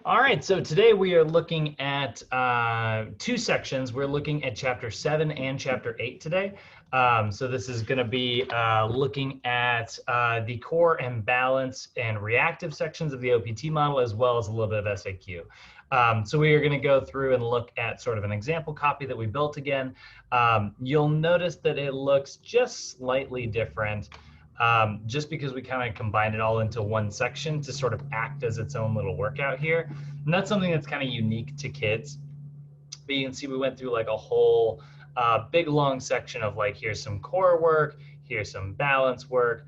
All right, so today we are looking at two sections. We're looking at Chapter 7 and Chapter 8 today. So this is going to be looking at the core and balance and reactive sections of the OPT model, as well as a little bit of SAQ. So we are going to go through and look at sort of an example copy that we built again. You'll notice that it looks just slightly different. Just because we kind of combined it all into one section to sort of act as its own little workout here. And that's something that's kind of unique to kids. But you can see we went through like a whole big long section of like, here's some core work, here's some balance work,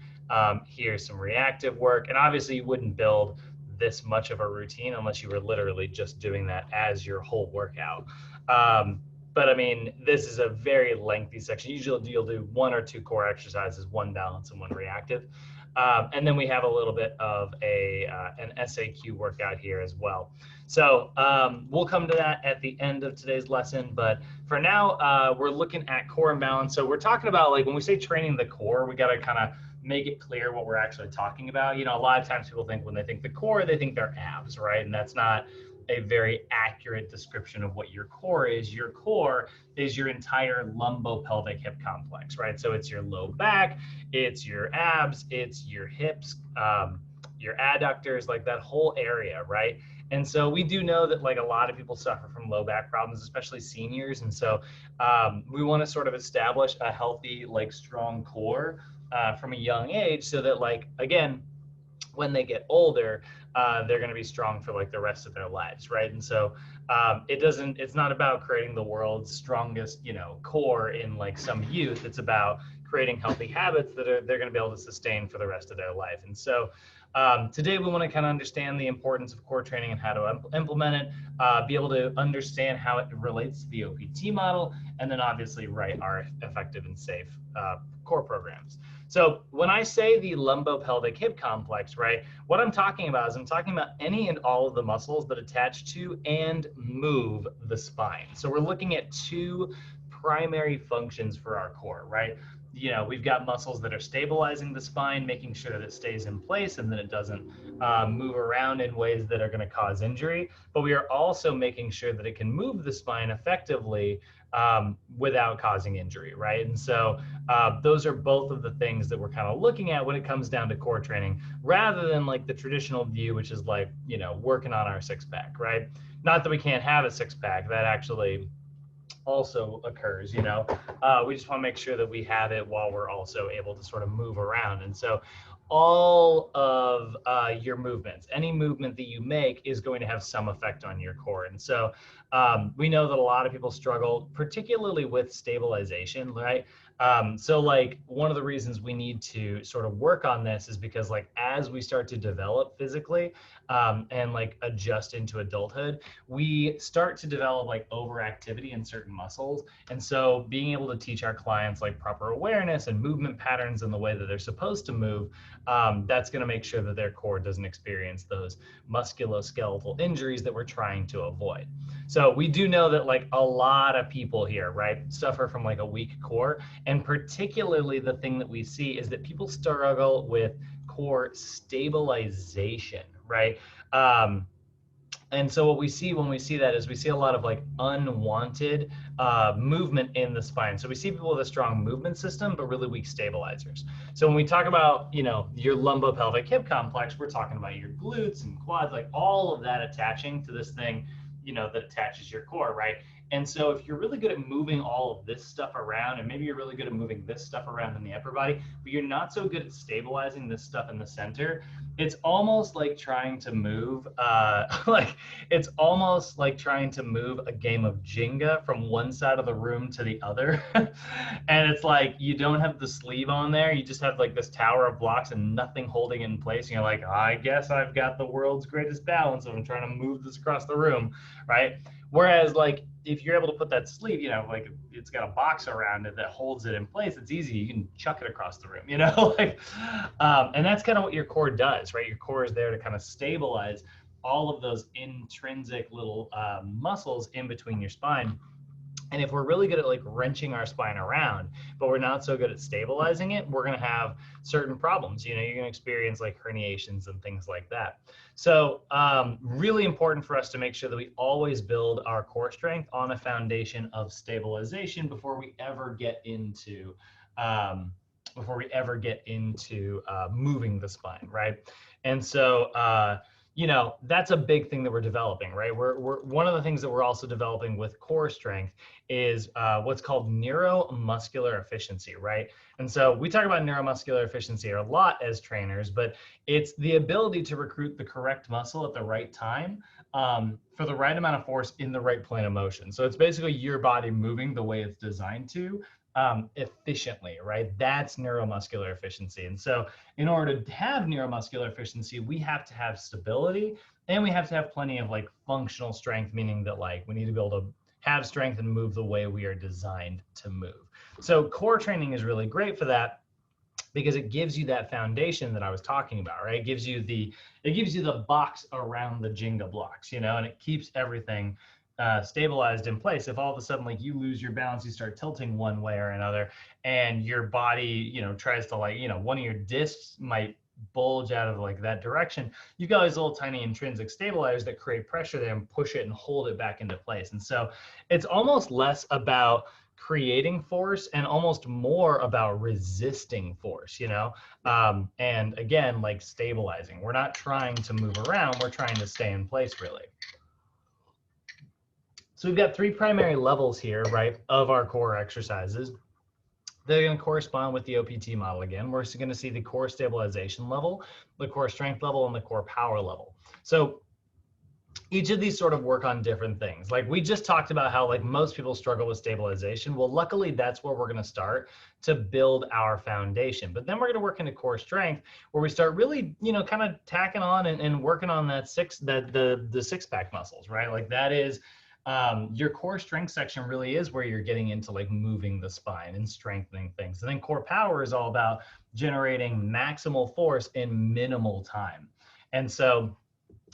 here's some reactive work. And obviously you wouldn't build this much of a routine unless you were literally just doing that as your whole workout. But I mean, this is a very lengthy section. Usually you'll do one or two core exercises, one balance and one reactive. And then we have a little bit of an SAQ workout here as well. So we'll come to that at the end of today's lesson. But for now, we're looking at core and balance. So we're talking about, like, when we say training the core, we got to kind of make it clear what we're actually talking about. You know, a lot of times people think when they think the core, they think they're abs, right? And that's not a very accurate description of what your core is. Your core is your entire lumbopelvic hip complex, right? So it's your low back, it's your abs, it's your hips, your adductors, like that whole area, right? And so we do know that like a lot of people suffer from low back problems, especially seniors. And so we want to sort of establish a healthy, like strong core from a young age so that, like, again, when they get older, they're going to be strong for like the rest of their lives, right? And so it's not about creating the world's strongest, you know, core in like some youth. It's about creating healthy habits that they're going to be able to sustain for the rest of their life. And so today we want to kind of understand the importance of core training and how to implement it, be able to understand how it relates to the OPT model, and then obviously write our effective and safe core programs. So when I say the lumbopelvic hip complex, right, what I'm talking about is I'm talking about any and all of the muscles that attach to and move the spine. So we're looking at two primary functions for our core, right? You know, we've got muscles that are stabilizing the spine, making sure that it stays in place and that it doesn't move around in ways that are going to cause injury. But we are also making sure that it can move the spine effectively without causing injury, right? And so those are both of the things that we're kind of looking at when it comes down to core training, rather than like the traditional view, which is like, you know, working on our six-pack, right? Not that we can't have a six-pack, that actually also occurs, you know. We just want to make sure that we have it while we're also able to sort of move around. And so all of your movements, any movement that you make is going to have some effect on your core. And so we know that a lot of people struggle, particularly with stabilization, right? So like one of the reasons we need to sort of work on this is because like as we start to develop physically and like adjust into adulthood, we start to develop like overactivity in certain muscles. And so being able to teach our clients like proper awareness and movement patterns and the way that they're supposed to move, that's going to make sure that their core doesn't experience those musculoskeletal injuries that we're trying to avoid. So we do know that like a lot of people here, right, suffer from like a weak core. And particularly the thing that we see is that people struggle with core stabilization, right? And so what we see when we see that is we see a lot of like unwanted movement in the spine. So we see people with a strong movement system, but really weak stabilizers. So when we talk about, you know, your lumbopelvic hip complex, we're talking about your glutes and quads, like all of that attaching to this thing, you know, that attaches your core, right? And so if you're really good at moving all of this stuff around, and maybe you're really good at moving this stuff around in the upper body, but you're not so good at stabilizing this stuff in the center, it's almost like trying to move, it's almost like trying to move a game of Jenga from one side of the room to the other. And it's like, you don't have the sleeve on there. You just have like this tower of blocks and nothing holding it in place. And you're like, I guess I've got the world's greatest balance if I'm trying to move this across the room, right? Whereas like, if you're able to put that sleeve, you know, like it's got a box around it that holds it in place, it's easy. You can chuck it across the room, you know, like, and that's kind of what your core does, right? Your core is there to kind of stabilize all of those intrinsic little muscles in between your spine. And if we're really good at like wrenching our spine around, but we're not so good at stabilizing it, we're going to have certain problems. You know, you're going to experience like herniations and things like that. So really important for us to make sure that we always build our core strength on a foundation of stabilization before we ever get into moving the spine, right? And so you know, that's a big thing that we're developing, right? We're one of the things that we're also developing with core strength is what's called neuromuscular efficiency, right? And so we talk about neuromuscular efficiency a lot as trainers, but it's the ability to recruit the correct muscle at the right time for the right amount of force in the right plane of motion. So it's basically your body moving the way it's designed to efficiently, right? That's neuromuscular efficiency. And so in order to have neuromuscular efficiency, we have to have stability and we have to have plenty of like functional strength, meaning that like we need to be able to have strength and move the way we are designed to move. So core training is really great for that because it gives you that foundation that I was talking about, right? It gives you the box around the Jenga blocks, you know, and it keeps everything stabilized in place. If all of a sudden like you lose your balance, you start tilting one way or another, and your body, you know, tries to like, you know, one of your discs might bulge out of like that direction, you've got these little tiny intrinsic stabilizers that create pressure there and push it and hold it back into place. And so it's almost less about creating force and almost more about resisting force, you know? And again, like stabilizing. We're not trying to move around, we're trying to stay in place really. So we've got three primary levels here, right, of our core exercises. They're going to correspond with the OPT model again. We're going to see the core stabilization level, the core strength level, and the core power level. So each of these sort of work on different things. Like we just talked about how like most people struggle with stabilization. Well, luckily that's where we're going to start to build our foundation. But then we're going to work into core strength where we start really, you know, kind of tacking on and working on that the six-pack muscles, right? Like that is your core strength section really is where you're getting into like moving the spine and strengthening things. And then core power is all about generating maximal force in minimal time. And so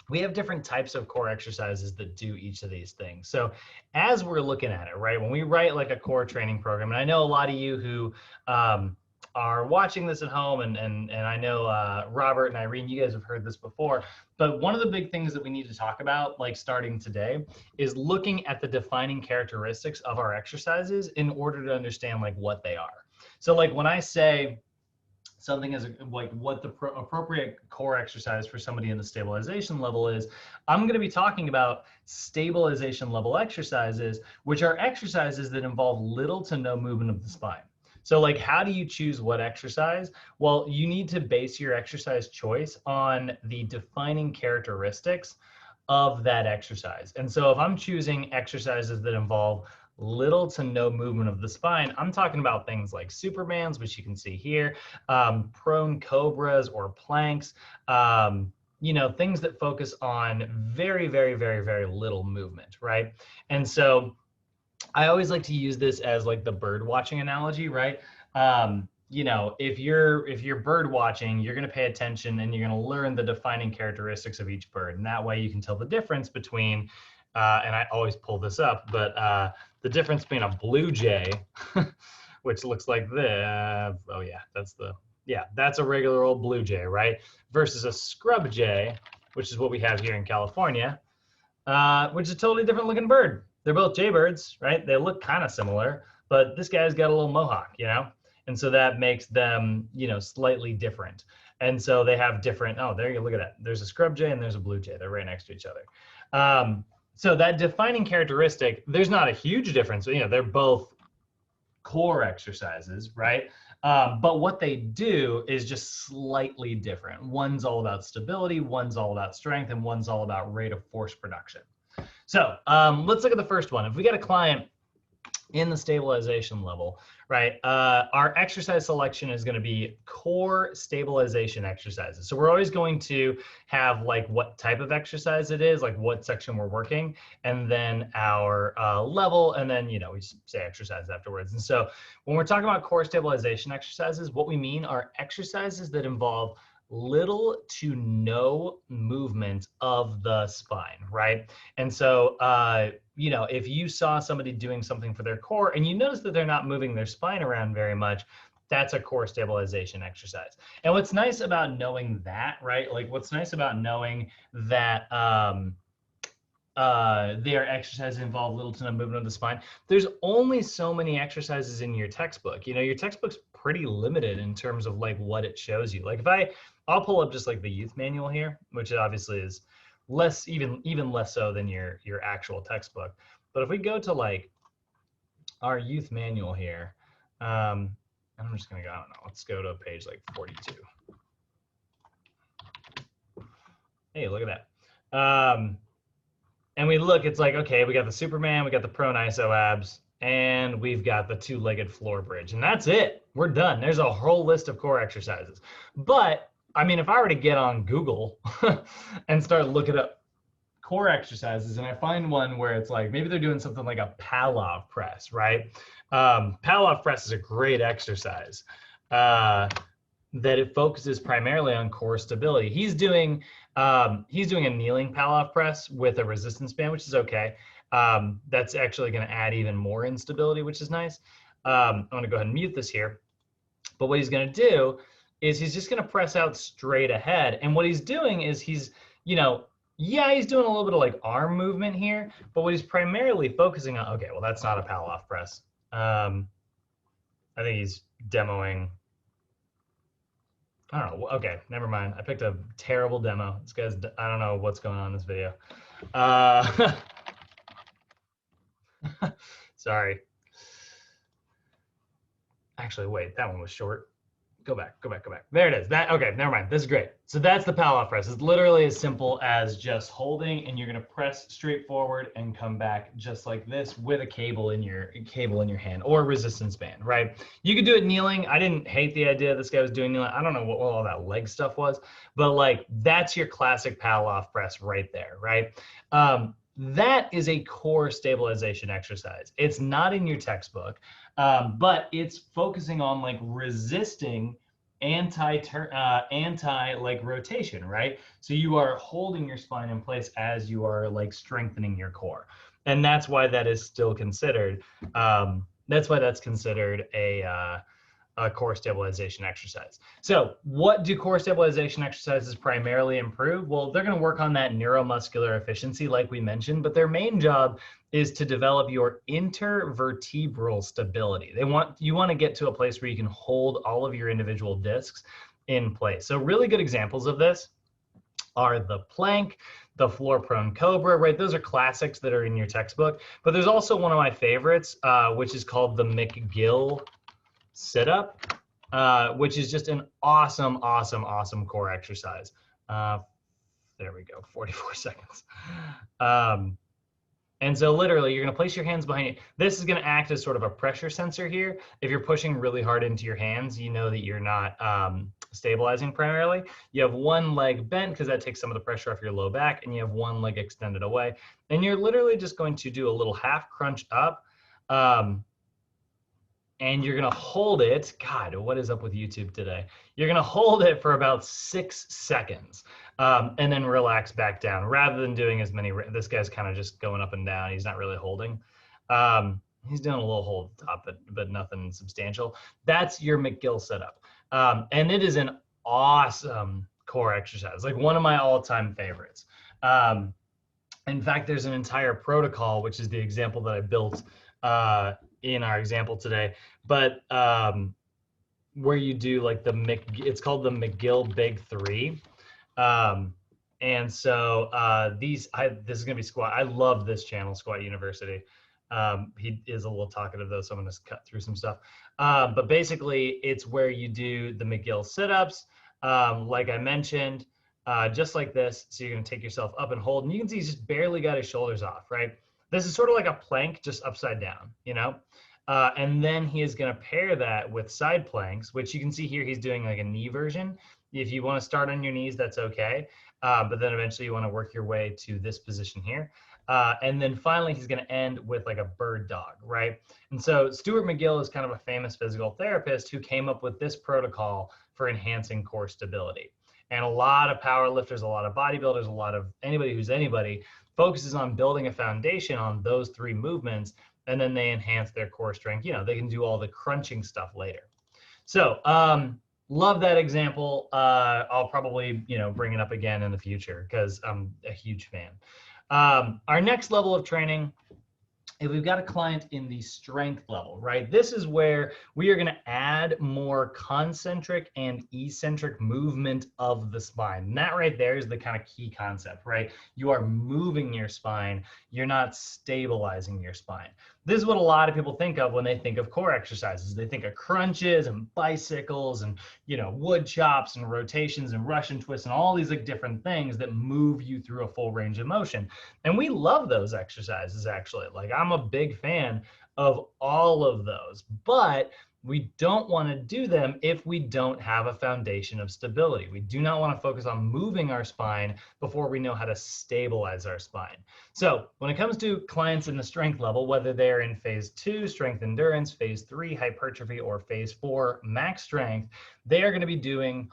we have different types of core exercises that do each of these things. So as we're looking at it, right, when we write like a core training program, and I know a lot of you who are watching this at home, and I know Robert and Irene, you guys have heard this before, but one of the big things that we need to talk about, like starting today, is looking at the defining characteristics of our exercises in order to understand like what they are. So like when I say something is like what the appropriate core exercise for somebody in the stabilization level is, I'm going to be talking about stabilization level exercises, which are exercises that involve little to no movement of the spine. So like, how do you choose what exercise? Well, you need to base your exercise choice on the defining characteristics of that exercise. And so if I'm choosing exercises that involve little to no movement of the spine, I'm talking about things like Supermans, which you can see here, prone cobras or planks, you know, things that focus on very, very, very, very little movement, right? And so I always like to use this as like the bird watching analogy, right? You know, if you're bird watching, you're going to pay attention and you're going to learn the defining characteristics of each bird, and that way you can tell the difference between and I always pull this up, but the difference between a blue jay, which looks like this, oh yeah, that's a regular old blue jay, right? Versus a scrub jay, which is what we have here in California, which is a totally different looking bird. They're both jaybirds, right? They look kind of similar, but this guy's got a little mohawk, you know? And so that makes them, you know, slightly different. And so they have different, oh, there you go, look at that. There's a scrub jay and there's a blue jay. They're right next to each other. So that defining characteristic, there's not a huge difference. You know, they're both core exercises, right? But what they do is just slightly different. One's all about stability, one's all about strength, and one's all about rate of force production. So let's look at the first one. If we get a client in the stabilization level, right, our exercise selection is going to be core stabilization exercises. So we're always going to have like what type of exercise it is, like what section we're working, and then our level, and then, you know, we say exercise afterwards. And so when we're talking about core stabilization exercises, what we mean are exercises that involve little to no movement of the spine, right? And so, you know, if you saw somebody doing something for their core and you notice that they're not moving their spine around very much, that's a core stabilization exercise. And what's nice about knowing that, right? Like what's nice about knowing that their exercises involve little to no movement of the spine. There's only so many exercises in your textbook. You know, your textbook's pretty limited in terms of like what it shows you. Like if I'll pull up just like the youth manual here, which obviously is less, even less so than your actual textbook. But if we go to like our youth manual here, I'm just gonna go, I don't know, let's go to page like 42. Hey, look at that. And we look, it's like, okay, we got the Superman, we got the prone iso abs, and we've got the two-legged floor bridge. And that's it. We're done. There's a whole list of core exercises. But, I mean, if I were to get on Google and start looking up core exercises, and I find one where it's like, maybe they're doing something like a Palov press, right? Palov press is a great exercise that it focuses primarily on core stability. He's doing a kneeling Palov press with a resistance band, which is okay. That's actually going to add even more instability, which is nice. I'm going to go ahead and mute this here. But what he's going to do is he's just going to press out straight ahead. And what he's doing is he's, you know, yeah, he's doing a little bit of like arm movement here, but what he's primarily focusing on, okay, well, that's not a Palov press. I think he's demoing. I don't know. Okay, never mind. I picked a terrible demo. This guy's, I don't know what's going on in this video. Sorry. Actually, wait, that one was short. Go back. There it is. Okay, never mind. This is great. So that's the Palov press. It's literally as simple as just holding, and you're gonna press straight forward and come back just like this with a cable in your hand or resistance band, right? You could do it kneeling. I didn't hate the idea this guy was doing kneeling. I don't know what all that leg stuff was, but like that's your classic Palov press right there, right? That is a core stabilization exercise. It's not in your textbook. But it's focusing on like resisting anti like rotation, right? So you are holding your spine in place as you are like strengthening your core, and that's why that is still considered. That's why that's considered a core stabilization exercise. So what do core stabilization exercises primarily improve? Well, they're going to work on that neuromuscular efficiency like we mentioned, but their main job is to develop your intervertebral stability. You want to get to a place where you can hold all of your individual discs in place. So really good examples of this are the plank, the floor prone cobra, right? Those are classics that are in your textbook, but there's also one of my favorites, which is called the McGill sit-up, which is just an awesome core exercise. There we go, 44 seconds. And so literally you're gonna place your hands behind you. This is gonna act as sort of a pressure sensor here. If you're pushing really hard into your hands, you know that you're not stabilizing primarily. You have one leg bent because that takes some of the pressure off your low back, and you have one leg extended away. And you're literally just going to do a little half crunch up, and you're gonna hold it. God, what is up with YouTube today? You're gonna hold it for about 6 seconds, and then relax back down rather than doing as many. This guy's kind of just going up and down. He's not really holding. He's doing a little hold at the top, but nothing substantial. That's your McGill setup. And it is an awesome core exercise, like one of my all-time favorites. In fact, there's an entire protocol, which is the example that I built in our example today, but where you do like it's called the McGill Big Three. And so this is gonna be squat. I love this channel, Squat University. He is a little talkative though, so I'm gonna cut through some stuff. But basically it's where you do the McGill sit-ups, like I mentioned, just like this. So you're gonna take yourself up and hold, and you can see he's just barely got his shoulders off, right? This is sort of like a plank, just upside down, you know? And then he is gonna pair that with side planks, which you can see here, he's doing like a knee version. If you wanna start on your knees, that's okay. But then eventually you wanna work your way to this position here. And then finally, he's gonna end with like a bird dog, right? And so Stuart McGill is kind of a famous physical therapist who came up with this protocol for enhancing core stability. And a lot of power lifters, a lot of bodybuilders, a lot of anybody who's anybody focuses on building a foundation on those 3 movements, and then they enhance their core strength. You know, they can do all the crunching stuff later. So love that example. I'll probably, you know, bring it up again in the future because I'm a huge fan. Our next level of training, if we've got a client in the strength level, right? This is where we are going to add more concentric and eccentric movement of the spine. And that right there is the kind of key concept, right? You are moving your spine. You're not stabilizing your spine. This is what a lot of people think of when they think of core exercises. They think of crunches and bicycles and, you know, wood chops and rotations and Russian twists and all these like different things that move you through a full range of motion. And we love those exercises, actually. Like, I'm a big fan of all of those, but we don't want to do them if we don't have a foundation of stability. We do not want to focus on moving our spine before we know how to stabilize our spine. So when it comes to clients in the strength level, whether they're in phase 2, strength endurance, phase 3, hypertrophy, or phase 4, max strength, they are going to be doing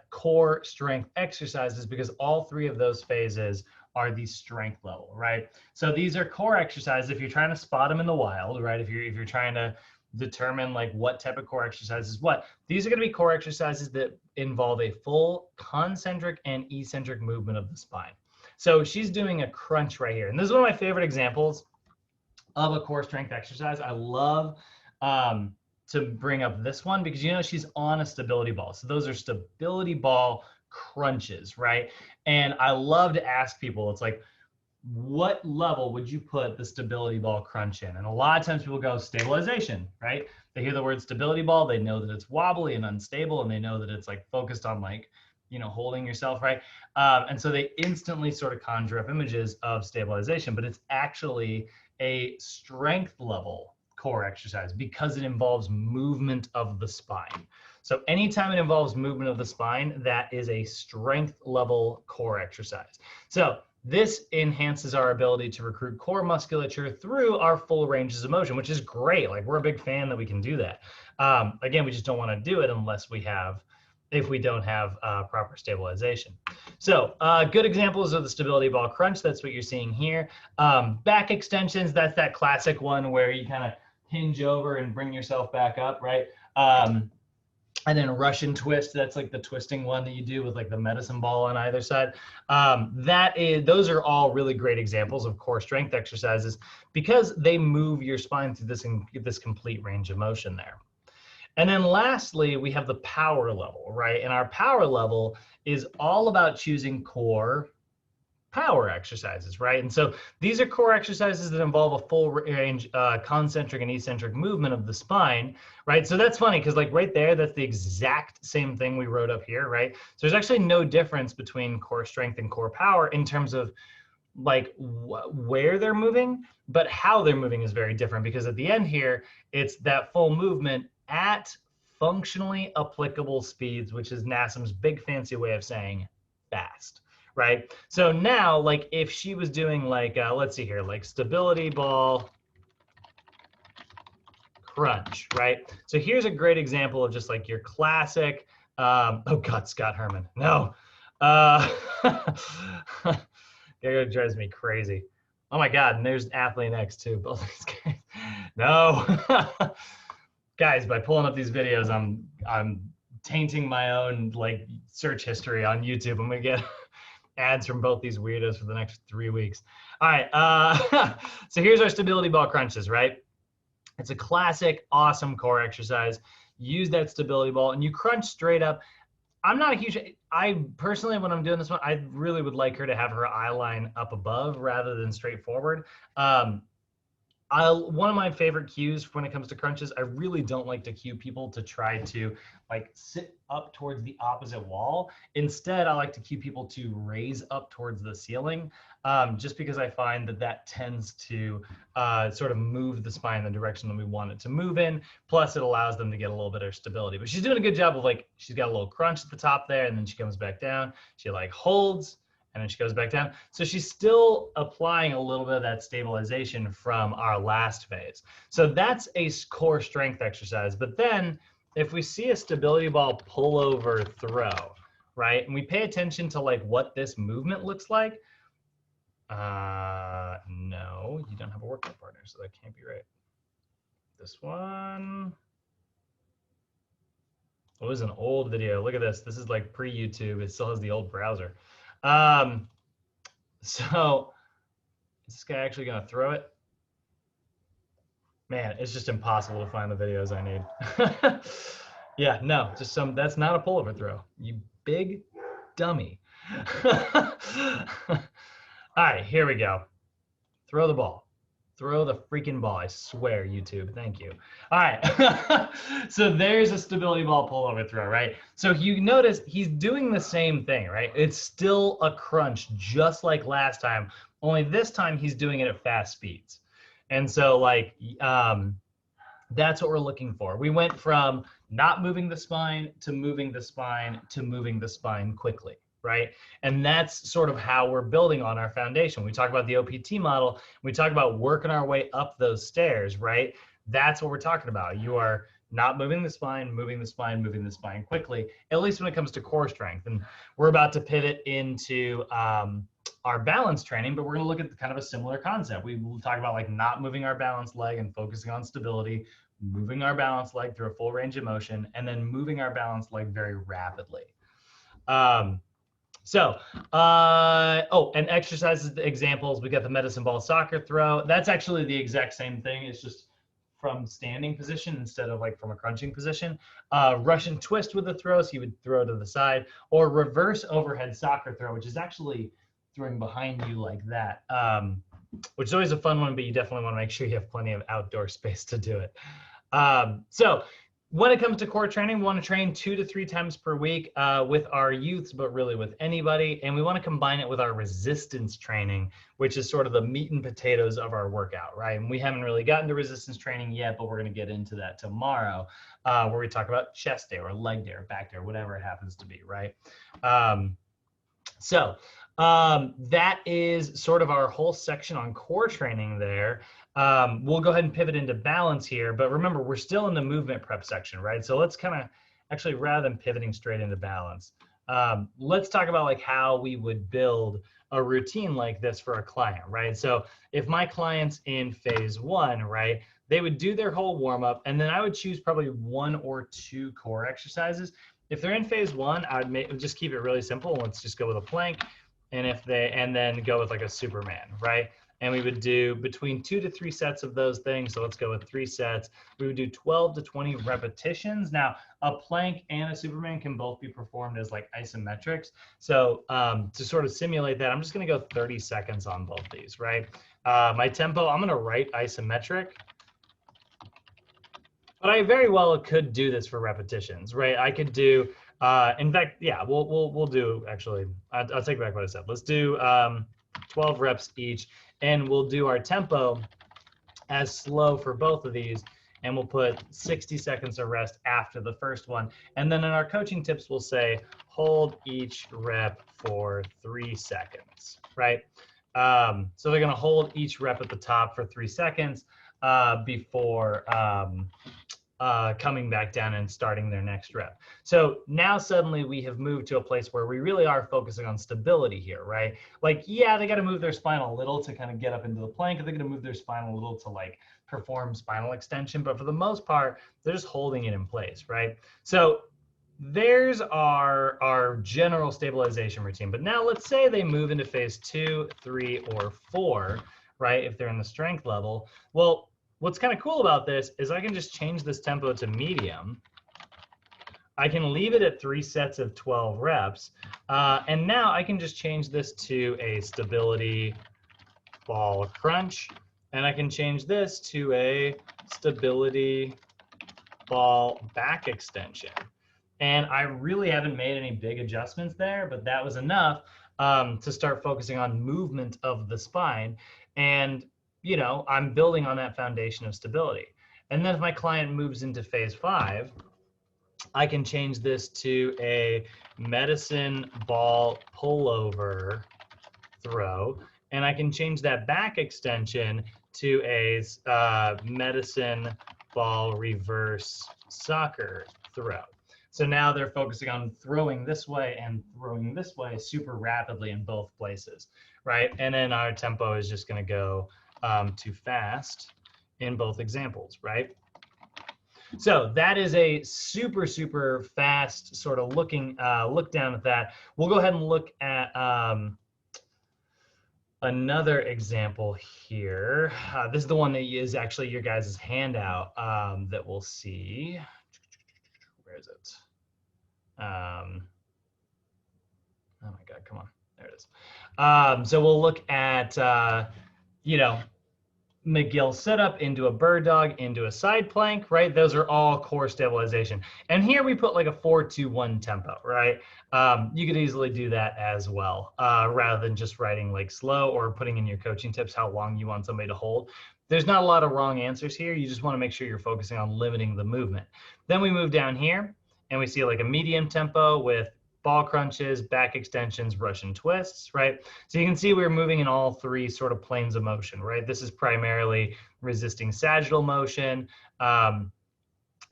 core strength exercises because all 3 of those phases are the strength level, right? So these are core exercises. If you're trying to spot them in the wild, right? If you're trying to determine like what type of core exercise is what, these are going to be core exercises that involve a full concentric and eccentric movement of the spine. So she's doing a crunch right here. And this is one of my favorite examples of a core strength exercise. I love to bring up this one because, you know, she's on a stability ball. So those are stability ball crunches, right? And I love to ask people, it's like, what level would you put the stability ball crunch in? And a lot of times people go stabilization, right? They hear the word stability ball, they know that it's wobbly and unstable, and they know that it's like focused on like, you know, holding yourself, right? And so they instantly sort of conjure up images of stabilization, but it's actually a strength level core exercise because it involves movement of the spine. So anytime it involves movement of the spine, that is a strength level core exercise. So this enhances our ability to recruit core musculature through our full ranges of motion, which is great. Like, we're a big fan that we can do that. Again, we just don't want to do it unless if we don't have proper stabilization. So good examples of the stability ball crunch. That's what you're seeing here. Back extensions, that's that classic one where you kind of hinge over and bring yourself back up, right? And then Russian twist, that's like the twisting one that you do with like the medicine ball on either side. Those are all really great examples of core strength exercises because they move your spine through this complete range of motion there. And then lastly, we have the power level, right? And our power level is all about choosing core power exercises, right? And so these are core exercises that involve a full range concentric and eccentric movement of the spine, right? So that's funny because like right there, that's the exact same thing we wrote up here, right? So there's actually no difference between core strength and core power in terms of like where they're moving, but how they're moving is very different because at the end here, it's that full movement at functionally applicable speeds, which is NASM's big fancy way of saying fast. Right? So now, like if she was doing like, let's see here, like stability ball crunch, right? So here's a great example of just like your classic, oh God, Scott Herman, no. It drives me crazy. Oh my God, and there's Athlete X too, both these guys. No. Guys, by pulling up these videos, I'm tainting my own like search history on YouTube. I'm gonna get ads from both these weirdos for the next 3 weeks. All right, so here's our stability ball crunches, right? It's a classic, awesome core exercise. Use that stability ball and you crunch straight up. I'm not a huge, I personally, when I'm doing this one, I really would like her to have her eye line up above rather than straight forward. One of my favorite cues when it comes to crunches, I really don't like to cue people to try to like sit up towards the opposite wall. Instead, I like to cue people to raise up towards the ceiling, just because I find that tends to sort of move the spine in the direction that we want it to move in. Plus, it allows them to get a little bit of stability. But she's doing a good job of like, she's got a little crunch at the top there, and then she comes back down. She like holds, and then she goes back down. So she's still applying a little bit of that stabilization from our last phase. So that's a core strength exercise. But then if we see a stability ball pull over throw, right? And we pay attention to like what this movement looks like. No, you don't have a workout partner, so that can't be right. This one. Oh, it was an old video. Look at this. This is like pre-YouTube. It still has the old browser. So is this guy actually going to throw it? Man, it's just impossible to find the videos I need. Yeah, no, just some, that's not a pullover throw. You big dummy. All right, here we go. Throw the ball. Throw the freaking ball. I swear, YouTube. Thank you. All right. So there's a stability ball pullover throw, right? So you notice he's doing the same thing, right? It's still a crunch, just like last time, only this time he's doing it at fast speeds. And so like, that's what we're looking for. We went from not moving the spine to moving the spine to moving the spine quickly, right? And that's sort of how we're building on our foundation. We talk about the OPT model. We talk about working our way up those stairs, right? That's what we're talking about. You are not moving the spine, moving the spine, moving the spine quickly, at least when it comes to core strength. And we're about to pivot into our balance training, but we're going to look at kind of a similar concept. We will talk about like not moving our balance leg and focusing on stability, moving our balance leg through a full range of motion, and then moving our balance leg very rapidly. And exercises, examples, we got the medicine ball soccer throw. That's actually the exact same thing. It's just from standing position instead of like from a crunching position. Russian twist with the throw, so you would throw to the side, or reverse overhead soccer throw, which is actually throwing behind you like that, which is always a fun one, but you definitely want to make sure you have plenty of outdoor space to do it. So when it comes to core training, we want to train 2 to 3 times per week with our youths, but really with anybody. And we want to combine it with our resistance training, which is sort of the meat and potatoes of our workout, right? And we haven't really gotten to resistance training yet, but we're going to get into that tomorrow, where we talk about chest day or leg day or back day or whatever it happens to be, right? That is sort of our whole section on core training there. We'll go ahead and pivot into balance here, but remember, we're still in the movement prep section, right? So let's kind of actually, rather than pivoting straight into balance, let's talk about like how we would build a routine like this for a client, right? So if my client's in phase 1, right, they would do their whole warm up, and then I would choose probably 1 or 2 core exercises. If they're in phase 1, I would just keep it really simple. Let's just go with a plank, and then go with like a Superman, right? And we would do between 2 to 3 sets of those things. So let's go with 3 sets. We would do 12 to 20 repetitions. Now, a plank and a Superman can both be performed as like isometrics. So to sort of simulate that, I'm just going to go 30 seconds on both these, right? My tempo, I'm going to write isometric. But I very well could do this for repetitions, right? I could do, in fact, yeah, we'll do, actually, I'll take back what I said. Let's do 12 reps each, and we'll do our tempo as slow for both of these, and we'll put 60 seconds of rest after the first one. And then in our coaching tips, we'll say, hold each rep for 3 seconds, right? So they're gonna hold each rep at the top for 3 seconds before coming back down and starting their next rep. So now suddenly we have moved to a place where we really are focusing on stability here, right? Like, yeah, they got to move their spine a little to kind of get up into the plank. They're going to move their spine a little to like perform spinal extension, but for the most part, they're just holding it in place, right? So there's our general stabilization routine. But now let's say they move into phase 2, 3, or 4, right? If they're in the strength level. Well, what's kind of cool about this is I can just change this tempo to medium. I can leave it at 3 sets of 12 reps. And now I can just change this to a stability ball crunch. And I can change this to a stability ball back extension. And I really haven't made any big adjustments there, but that was enough to start focusing on movement of the spine. And you know, I'm building on that foundation of stability. And then if my client moves into phase 5, I can change this to a medicine ball pullover throw. And I can change that back extension to a medicine ball reverse soccer throw. So now they're focusing on throwing this way and throwing this way super rapidly in both places, right? And then our tempo is just going to go too fast in both examples, right? So that is a super, super fast sort of look down at that. We'll go ahead and look at another example here. This is the one that is actually your guys' handout that we'll see. Where is it? Oh my God, come on. There it is. So we'll look at, McGill setup into a bird dog into a side plank, right? Those are all core stabilization. And here we put like a 4-2-1 tempo, right? You could easily do that as well, rather than just writing like slow or putting in your coaching tips how long you want somebody to hold. There's not a lot of wrong answers here. You just want to make sure you're focusing on limiting the movement. Then we move down here and we see like a medium tempo with ball crunches, back extensions, Russian twists, right? So you can see we're moving in all three sort of planes of motion, right? This is primarily resisting sagittal motion.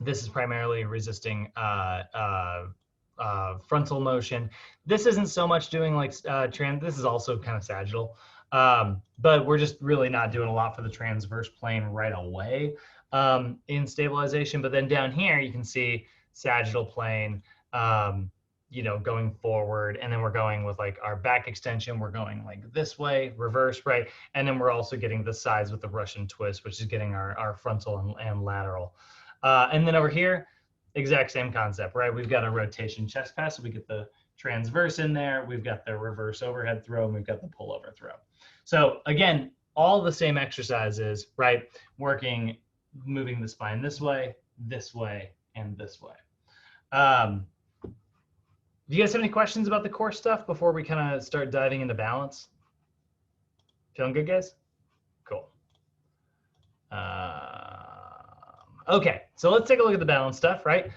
This is primarily resisting frontal motion. This isn't so much doing like this is also kind of sagittal, but we're just really not doing a lot for the transverse plane right away in stabilization. But then down here, you can see sagittal plane, going forward, and then we're going with like our back extension, we're going like this way, reverse, right? And then we're also getting the sides with the Russian twist, which is getting our frontal and lateral. And then over here, exact same concept, right? We've got a rotation chest pass, so we get the transverse in there, we've got the reverse overhead throw, and we've got the pullover throw. So again, all the same exercises, right? Moving the spine this way, and this way. Do you guys have any questions about the core stuff before we kind of start diving into balance? Feeling good, guys? Cool. Okay, so let's take a look at the balance stuff, right?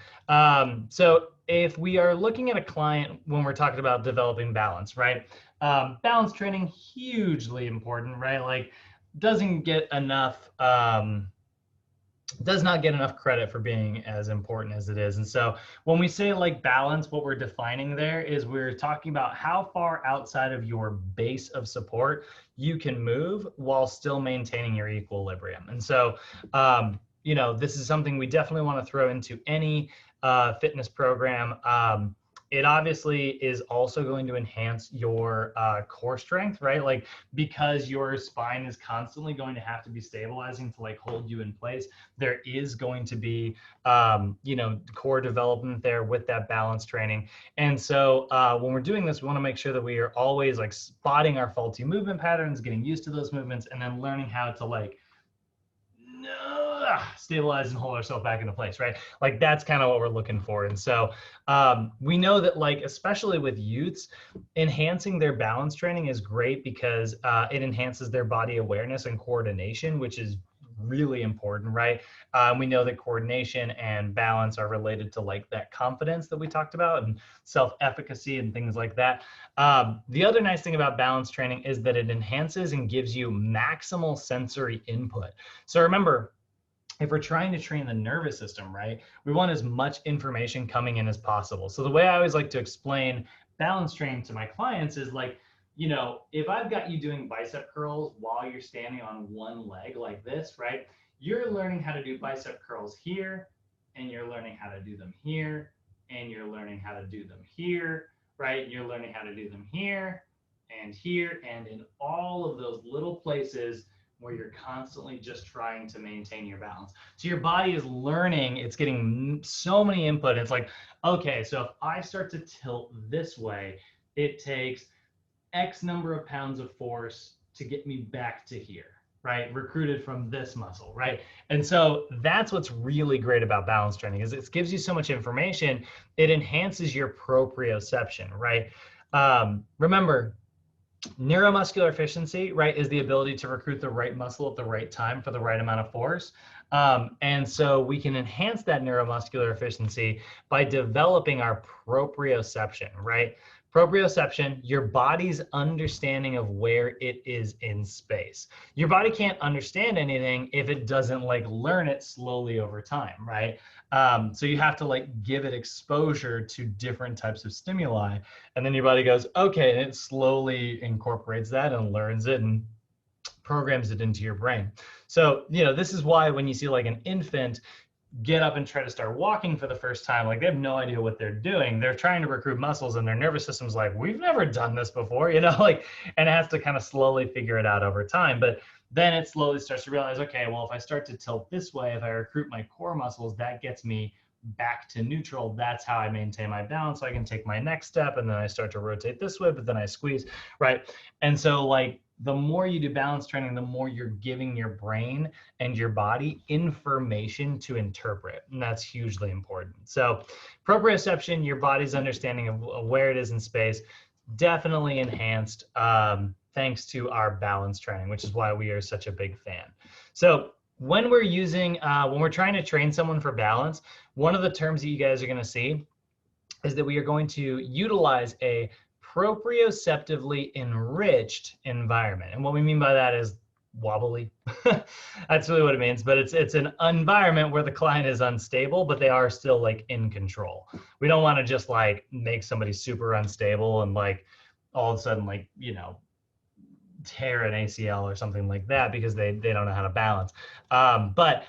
So if we are looking at a client when we're talking about developing balance, right? Balance training, hugely important, right? Like, doesn't get enough, does not get enough credit for being as important as it is. And so when we say like balance, what we're defining there is we're talking about how far outside of your base of support you can move while still maintaining your equilibrium. And so, this is something we definitely want to throw into any fitness program. It obviously is also going to enhance your core strength, right? Like, because your spine is constantly going to have to be stabilizing to like hold you in place. There is going to be, core development there with that balance training. And so when we're doing this, we want to make sure that we are always like spotting our faulty movement patterns, getting used to those movements, and then learning how to like stabilize and hold ourselves back into place, right? Like, that's kind of what we're looking for. And so we know that, like, especially with youths, enhancing their balance training is great because it enhances their body awareness and coordination, which is really important, right? We know that coordination and balance are related to like that confidence that we talked about and self-efficacy and things like that. The other nice thing about balance training is that it enhances and gives you maximal sensory input. So remember, if we're trying to train the nervous system, right, we want as much information coming in as possible. So the way I always like to explain balance training to my clients is like, if I've got you doing bicep curls while you're standing on one leg like this, right, you're learning how to do bicep curls here, and you're learning how to do them here, and you're learning how to do them here, right? You're learning how to do them here, and in all of those little places where you're constantly just trying to maintain your balance. So your body is learning, it's getting so many input. It's like, okay, so if I start to tilt this way, it takes X number of pounds of force to get me back to here, right? Recruited from this muscle, right? And so that's what's really great about balance training is it gives you so much information. It enhances your proprioception, right? Remember, neuromuscular efficiency, right, is the ability to recruit the right muscle at the right time for the right amount of force. And so we can enhance that neuromuscular efficiency by developing our proprioception, right? Proprioception, your body's understanding of where it is in space. Your body can't understand anything if it doesn't like learn it slowly over time, right? So you have to like give it exposure to different types of stimuli, and then your body goes, okay, and it slowly incorporates that and learns it and programs it into your brain. So, this is why when you see like an infant get up and try to start walking for the first time, like they have no idea what they're doing. They're trying to recruit muscles and their nervous system's like, we've never done this before, like, and it has to kind of slowly figure it out over time. But then it slowly starts to realize, okay, well, if I start to tilt this way, if I recruit my core muscles, that gets me back to neutral. That's how I maintain my balance. So I can take my next step and then I start to rotate this way, but then I squeeze, right? And so like, the more you do balance training, the more you're giving your brain and your body information to interpret. And that's hugely important. So proprioception, your body's understanding of where it is in space, definitely enhanced thanks to our balance training, which is why we are such a big fan. So when we're when we're trying to train someone for balance, one of the terms that you guys are going to see is that we are going to utilize a proprioceptively enriched environment. And what we mean by that is wobbly. That's really what it means. But it's an environment where the client is unstable, but they are still like in control. We don't want to just like make somebody super unstable and like all of a sudden like, tear an ACL or something like that because they don't know how to balance. What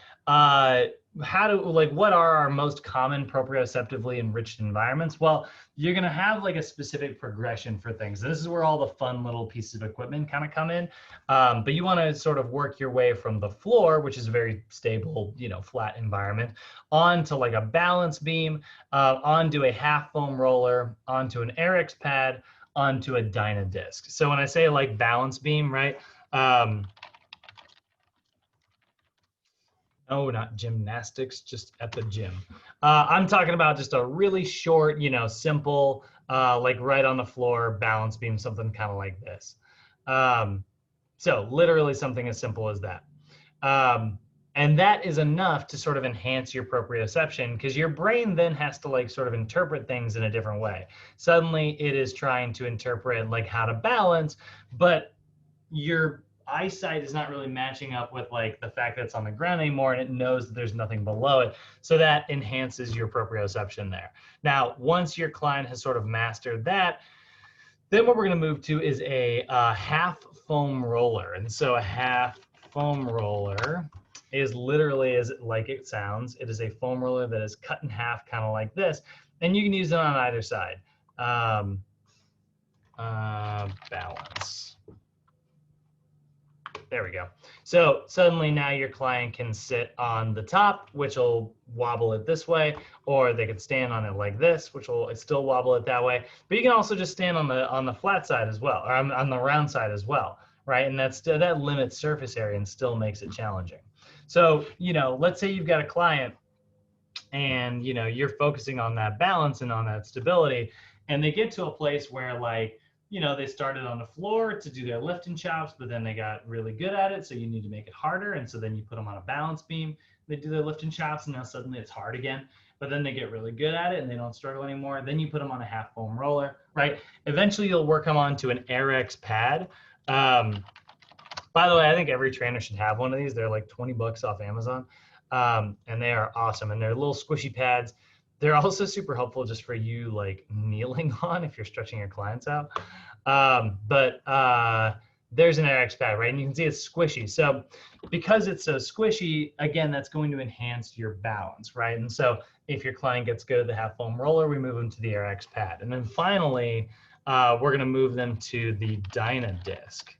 are our most common proprioceptively enriched environments? Well, you're going to have like a specific progression for things. This is where all the fun little pieces of equipment kind of come in. But you want to sort of work your way from the floor, which is a very stable, flat environment, onto like a balance beam, onto a half foam roller, onto an RX pad, onto a dyna disc. So when I say like balance beam, right? No, not gymnastics, just at the gym. I'm talking about just a really short, simple, like right on the floor balance beam, something kind of like this. So literally something as simple as that. And that is enough to sort of enhance your proprioception because your brain then has to like sort of interpret things in a different way. Suddenly it is trying to interpret like how to balance, but your eyesight is not really matching up with like the fact that it's on the ground anymore, and it knows that there's nothing below it. So that enhances your proprioception there. Now, once your client has sort of mastered that, then what we're going to move to is a half foam roller. And so a half foam roller is literally as like it sounds. It is a foam roller that is cut in half, kind of like this, and you can use it on either side. Balance. There we go. So suddenly now your client can sit on the top, which will wobble it this way, or they could stand on it like this, which will still wobble it that way. But you can also just stand on the flat side as well, or on the round side as well, right? And that limits surface area and still makes it challenging. So, let's say you've got a client and, you're focusing on that balance and on that stability, and they get to a place where like, they started on the floor to do their lift and chops, but then they got really good at it. So you need to make it harder. And so then you put them on a balance beam, they do their lift and chops, and now suddenly it's hard again. But then they get really good at it and they don't struggle anymore. Then you put them on a half foam roller, right? Eventually you'll work them onto an RX pad. By the way, I think every trainer should have one of these. They're like 20 bucks off Amazon. And they are awesome. And they're little squishy pads. They're also super helpful just for you like kneeling on if you're stretching your clients out. There's an RX pad, right? And you can see it's squishy. So because it's so squishy, again, that's going to enhance your balance, right? And so if your client gets good at the half foam roller, we move them to the RX pad. And then finally, we're going to move them to the dyna disc.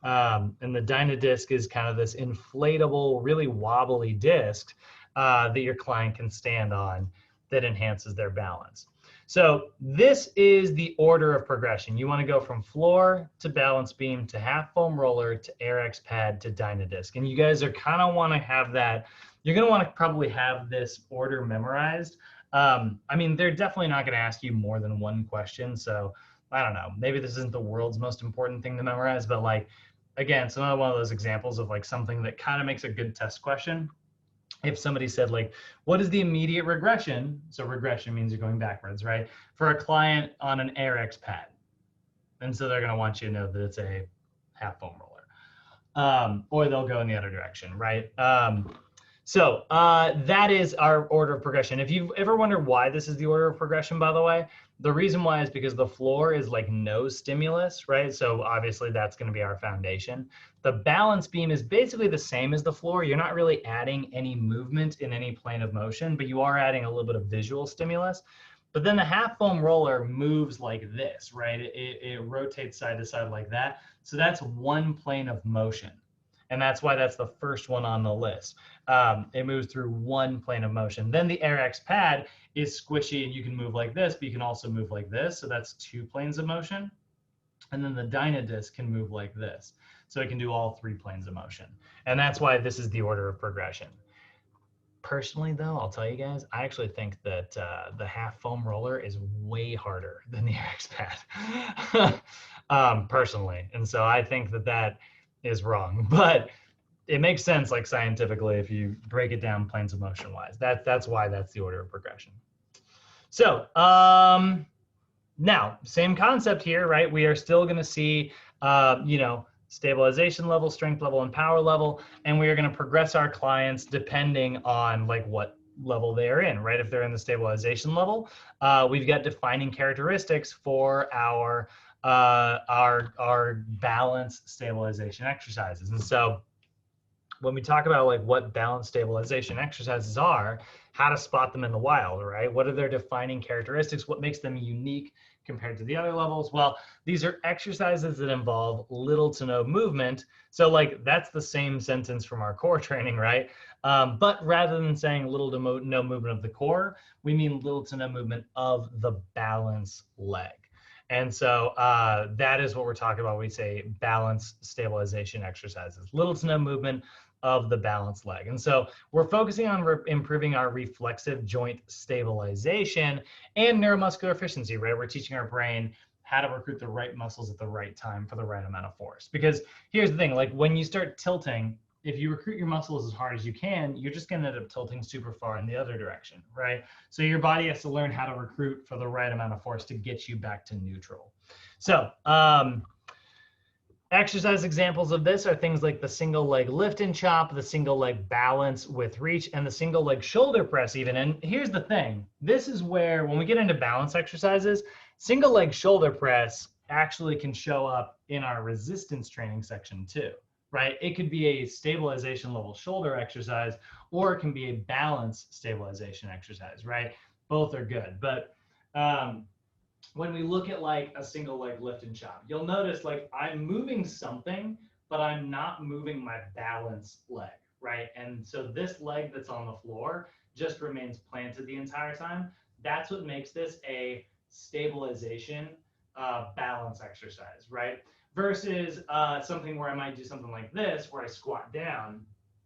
And the dyna disc is kind of this inflatable, really wobbly disc that your client can stand on that enhances their balance. So this is the order of progression. You want to go from floor to balance beam to half foam roller to RX pad to dyna disc. And you guys are kind of want to have that. You're going to want to probably have this order memorized. I mean, they're definitely not going to ask you more than one question. So I don't know, maybe this isn't the world's most important thing to memorize, but like, again, it's another one of those examples of like something that kind of makes a good test question. if somebody said like, what is the immediate regression? So regression means you're going backwards, right? For a client on an AirX pad. And so they're going to want you to know that it's a half foam roller. Or they'll go in the other direction, right? So that is our order of progression. If you've ever wondered why this is the order of progression, by the way, the reason why is because the floor is like no stimulus, right? So obviously that's going to be our foundation. The balance beam is basically the same as the floor. You're not really adding any movement in any plane of motion, but you are adding a little bit of visual stimulus. But then the half foam roller moves like this, right? It rotates side to side like that. So that's one plane of motion. And that's why that's the first one on the list. It moves through one plane of motion. Then the AirX pad is squishy and you can move like this, but you can also move like this. So that's two planes of motion. And then the Dynadisc can move like this. So it can do all three planes of motion. And that's why this is the order of progression. Personally, though, I'll tell you guys, I actually think that the half foam roller is way harder than the AirX pad, personally. And so I think that that is wrong. But it makes sense, like scientifically, if you break it down planes of motion wise. That's why that's the order of progression. So now, same concept here, right? We are still going to see, stabilization level, strength level, and power level, and we are going to progress our clients depending on like what level they are in, right? If they're in the stabilization level, we've got defining characteristics for our balance stabilization exercises. And so when we talk about like what balance stabilization exercises are, how to spot them in the wild, right? What are their defining characteristics? What makes them unique compared to the other levels? Well, these are exercises that involve little to no movement. So like that's the same sentence from our core training, right? But rather than saying little to no movement of the core, we mean little to no movement of the balance leg. And so that is what we're talking about. We say balance stabilization exercises, little to no movement of the balance leg. And so we're focusing on improving our reflexive joint stabilization and neuromuscular efficiency, right? We're teaching our brain how to recruit the right muscles at the right time for the right amount of force. Because here's the thing, like when you start tilting, if you recruit your muscles as hard as you can, you're just going to end up tilting super far in the other direction, right? So your body has to learn how to recruit for the right amount of force to get you back to neutral. So exercise examples of this are things like the single leg lift and chop, the single leg balance with reach, and the single leg shoulder press even. And here's the thing. This is where, when we get into balance exercises, single leg shoulder press actually can show up in our resistance training section too, right? It could be a stabilization level shoulder exercise, or it can be a balance stabilization exercise, right? Both are good. But when we look at like a single leg lift and chop, you'll notice like I'm moving something, but I'm not moving my balance leg, right? And so this leg that's on the floor just remains planted the entire time. That's what makes this a stabilization balance exercise, right? Versus something where I might do something like this, where I squat down,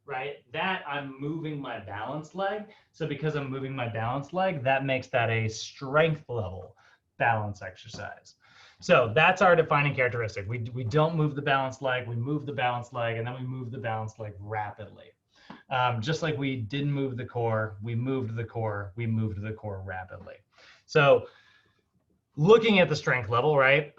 right? That I'm moving my balance leg. So because I'm moving my balance leg, that makes that a strength level balance exercise. So that's our defining characteristic. We don't move the balance leg, we move the balance leg, and then we move the balance leg rapidly. Just like we didn't move the core, we moved the core, we moved the core rapidly. So looking at the strength level, right?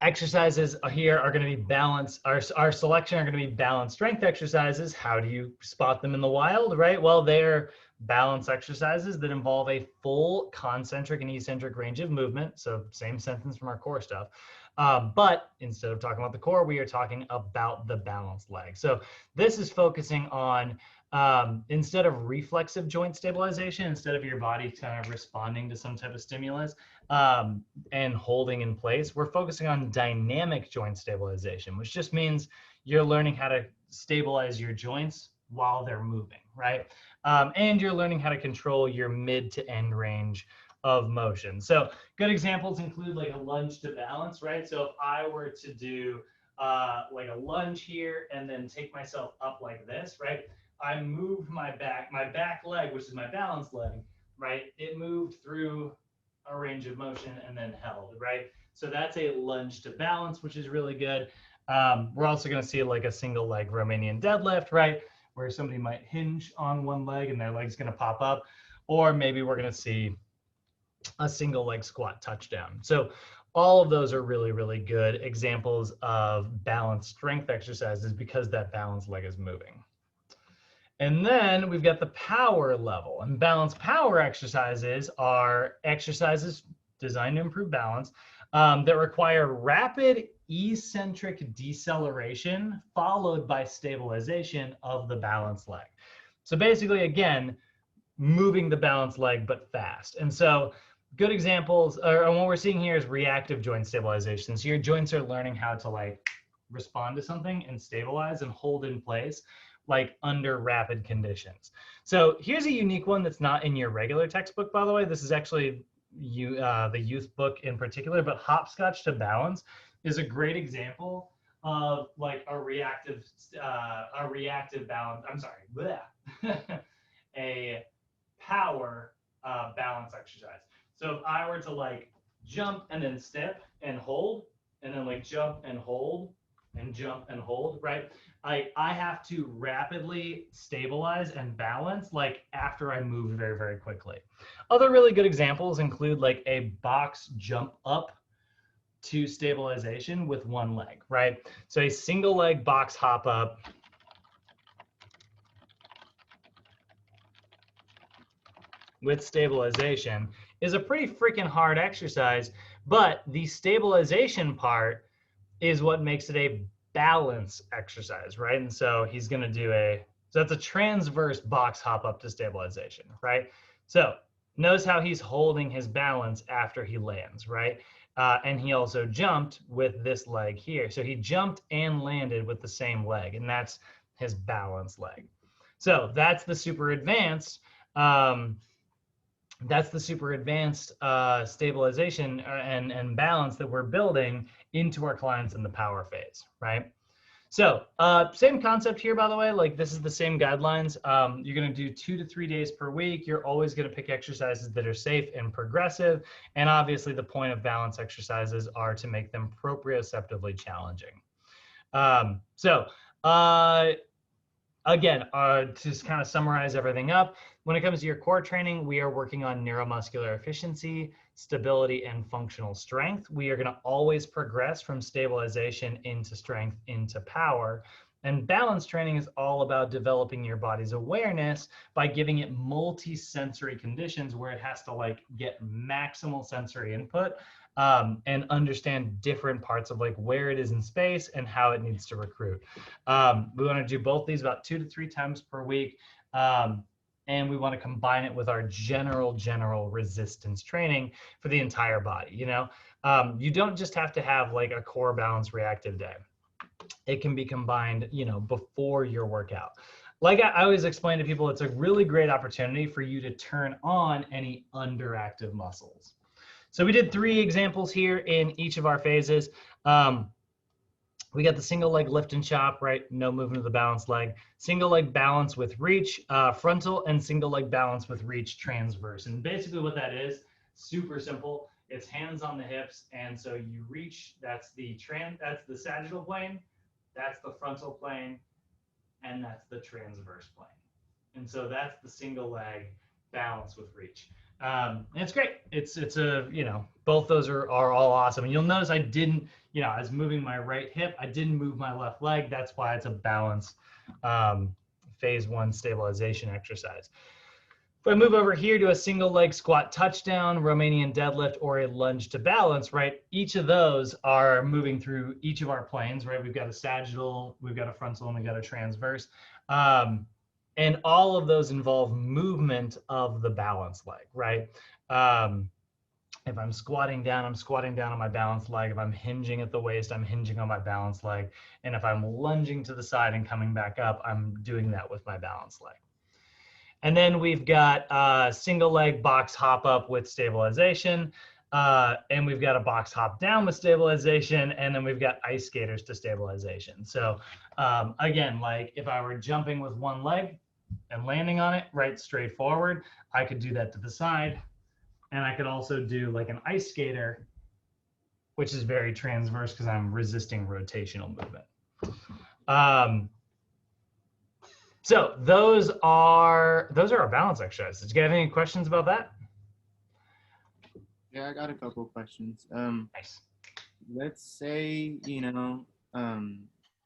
Exercises here are going to be balanced. Our selection are going to be balanced strength exercises. How do you spot them in the wild, right? Well, they're balance exercises that involve a full concentric and eccentric range of movement. So same sentence from our core stuff. But instead of talking about the core, we are talking about the balanced leg. So this is focusing on, instead of reflexive joint stabilization, instead of your body kind of responding to some type of stimulus and holding in place, we're focusing on dynamic joint stabilization, which just means you're learning how to stabilize your joints while they're moving, right? And you're learning how to control your mid to end range of motion. So good examples include like a lunge to balance, right? So if I were to do like a lunge here and then take myself up like this, right? I moved my back leg, which is my balance leg, right? It moved through a range of motion and then held, right? So that's a lunge to balance, which is really good. We're also going to see like a single leg Romanian deadlift, right? where somebody might hinge on one leg and their leg's going to pop up, or maybe we're going to see a single leg squat touchdown. So all of those are really, really good examples of balanced strength exercises because that balanced leg is moving. And then we've got the power level, and balanced power exercises are exercises designed to improve balance that require rapid eccentric deceleration followed by stabilization of the balanced leg. So basically, again, moving the balanced leg but fast. And so good examples, or what we're seeing here is reactive joint stabilization. So your joints are learning how to like respond to something and stabilize and hold in place like under rapid conditions. So here's a unique one that's not in your regular textbook, by the way. This is actually the youth book in particular, but hopscotch to balance is a great example of like a reactive balance. I'm sorry, bleh. A power balance exercise. So if I were to like jump and then step and hold, and then like jump and hold and jump and hold, right? I have to rapidly stabilize and balance like after I move very, very quickly. Other really good examples include like a box jump up to stabilization with one leg, right? So a single leg box hop up with stabilization is a pretty freaking hard exercise, but the stabilization part is what makes it a balance exercise, right? And so he's going to do so that's a transverse box hop up to stabilization, right? So notice how he's holding his balance after he lands, right? And he also jumped with this leg here. So he jumped and landed with the same leg, and that's his balance leg. So that's the super advanced. That's the super advanced stabilization and balance that we're building into our clients in the power phase, right? So same concept here, by the way, like this is the same guidelines. You're going to do 2 to 3 days per week. You're always going to pick exercises that are safe and progressive. And obviously the point of balance exercises are to make them proprioceptively challenging. Again, to just kind of summarize everything up, when it comes to your core training, we are working on neuromuscular efficiency, stability, and functional strength. We are going to always progress from stabilization into strength into power. And balance training is all about developing your body's awareness by giving it multi-sensory conditions where it has to like get maximal sensory input and understand different parts of like where it is in space and how it needs to recruit. We want to do both these about 2 to 3 times per week. And we want to combine it with our general resistance training for the entire body. You know, you don't just have to have like a core balance reactive day. It can be combined, you know, before your workout. Like I always explain to people, it's a really great opportunity for you to turn on any underactive muscles. So we did 3 examples here in each of our phases. We got the single leg lift and chop, right? No movement of the balanced leg. Single leg balance with reach, frontal, and single leg balance with reach transverse. And basically what that is, super simple. It's hands on the hips, and so you reach. That's the sagittal plane, that's the frontal plane, and that's the transverse plane. And so that's the single leg balance with reach. And it's great. It's a, you know, both those are all awesome. And you'll notice I didn't, you know, I was moving my right hip. I didn't move my left leg. That's why it's a balance phase 1 stabilization exercise. If I move over here to a single leg squat touchdown, Romanian deadlift, or a lunge to balance, right? Each of those are moving through each of our planes, right? We've got a sagittal, we've got a frontal, and we've got a transverse. And all of those involve movement of the balance leg, right? If I'm squatting down, I'm squatting down on my balance leg. If I'm hinging at the waist, I'm hinging on my balance leg. And if I'm lunging to the side and coming back up, I'm doing that with my balance leg. And then we've got single leg box hop up with stabilization. And we've got a box hop down with stabilization. And then we've got ice skaters to stabilization. So again, like if I were jumping with one leg and landing on it, right, straight forward, I could do that to the side. And I could also do like an ice skater, which is very transverse because I'm resisting rotational movement. So those are our balance exercises. Did you have any questions about that? Yeah, I got a couple of questions. Nice. Let's say,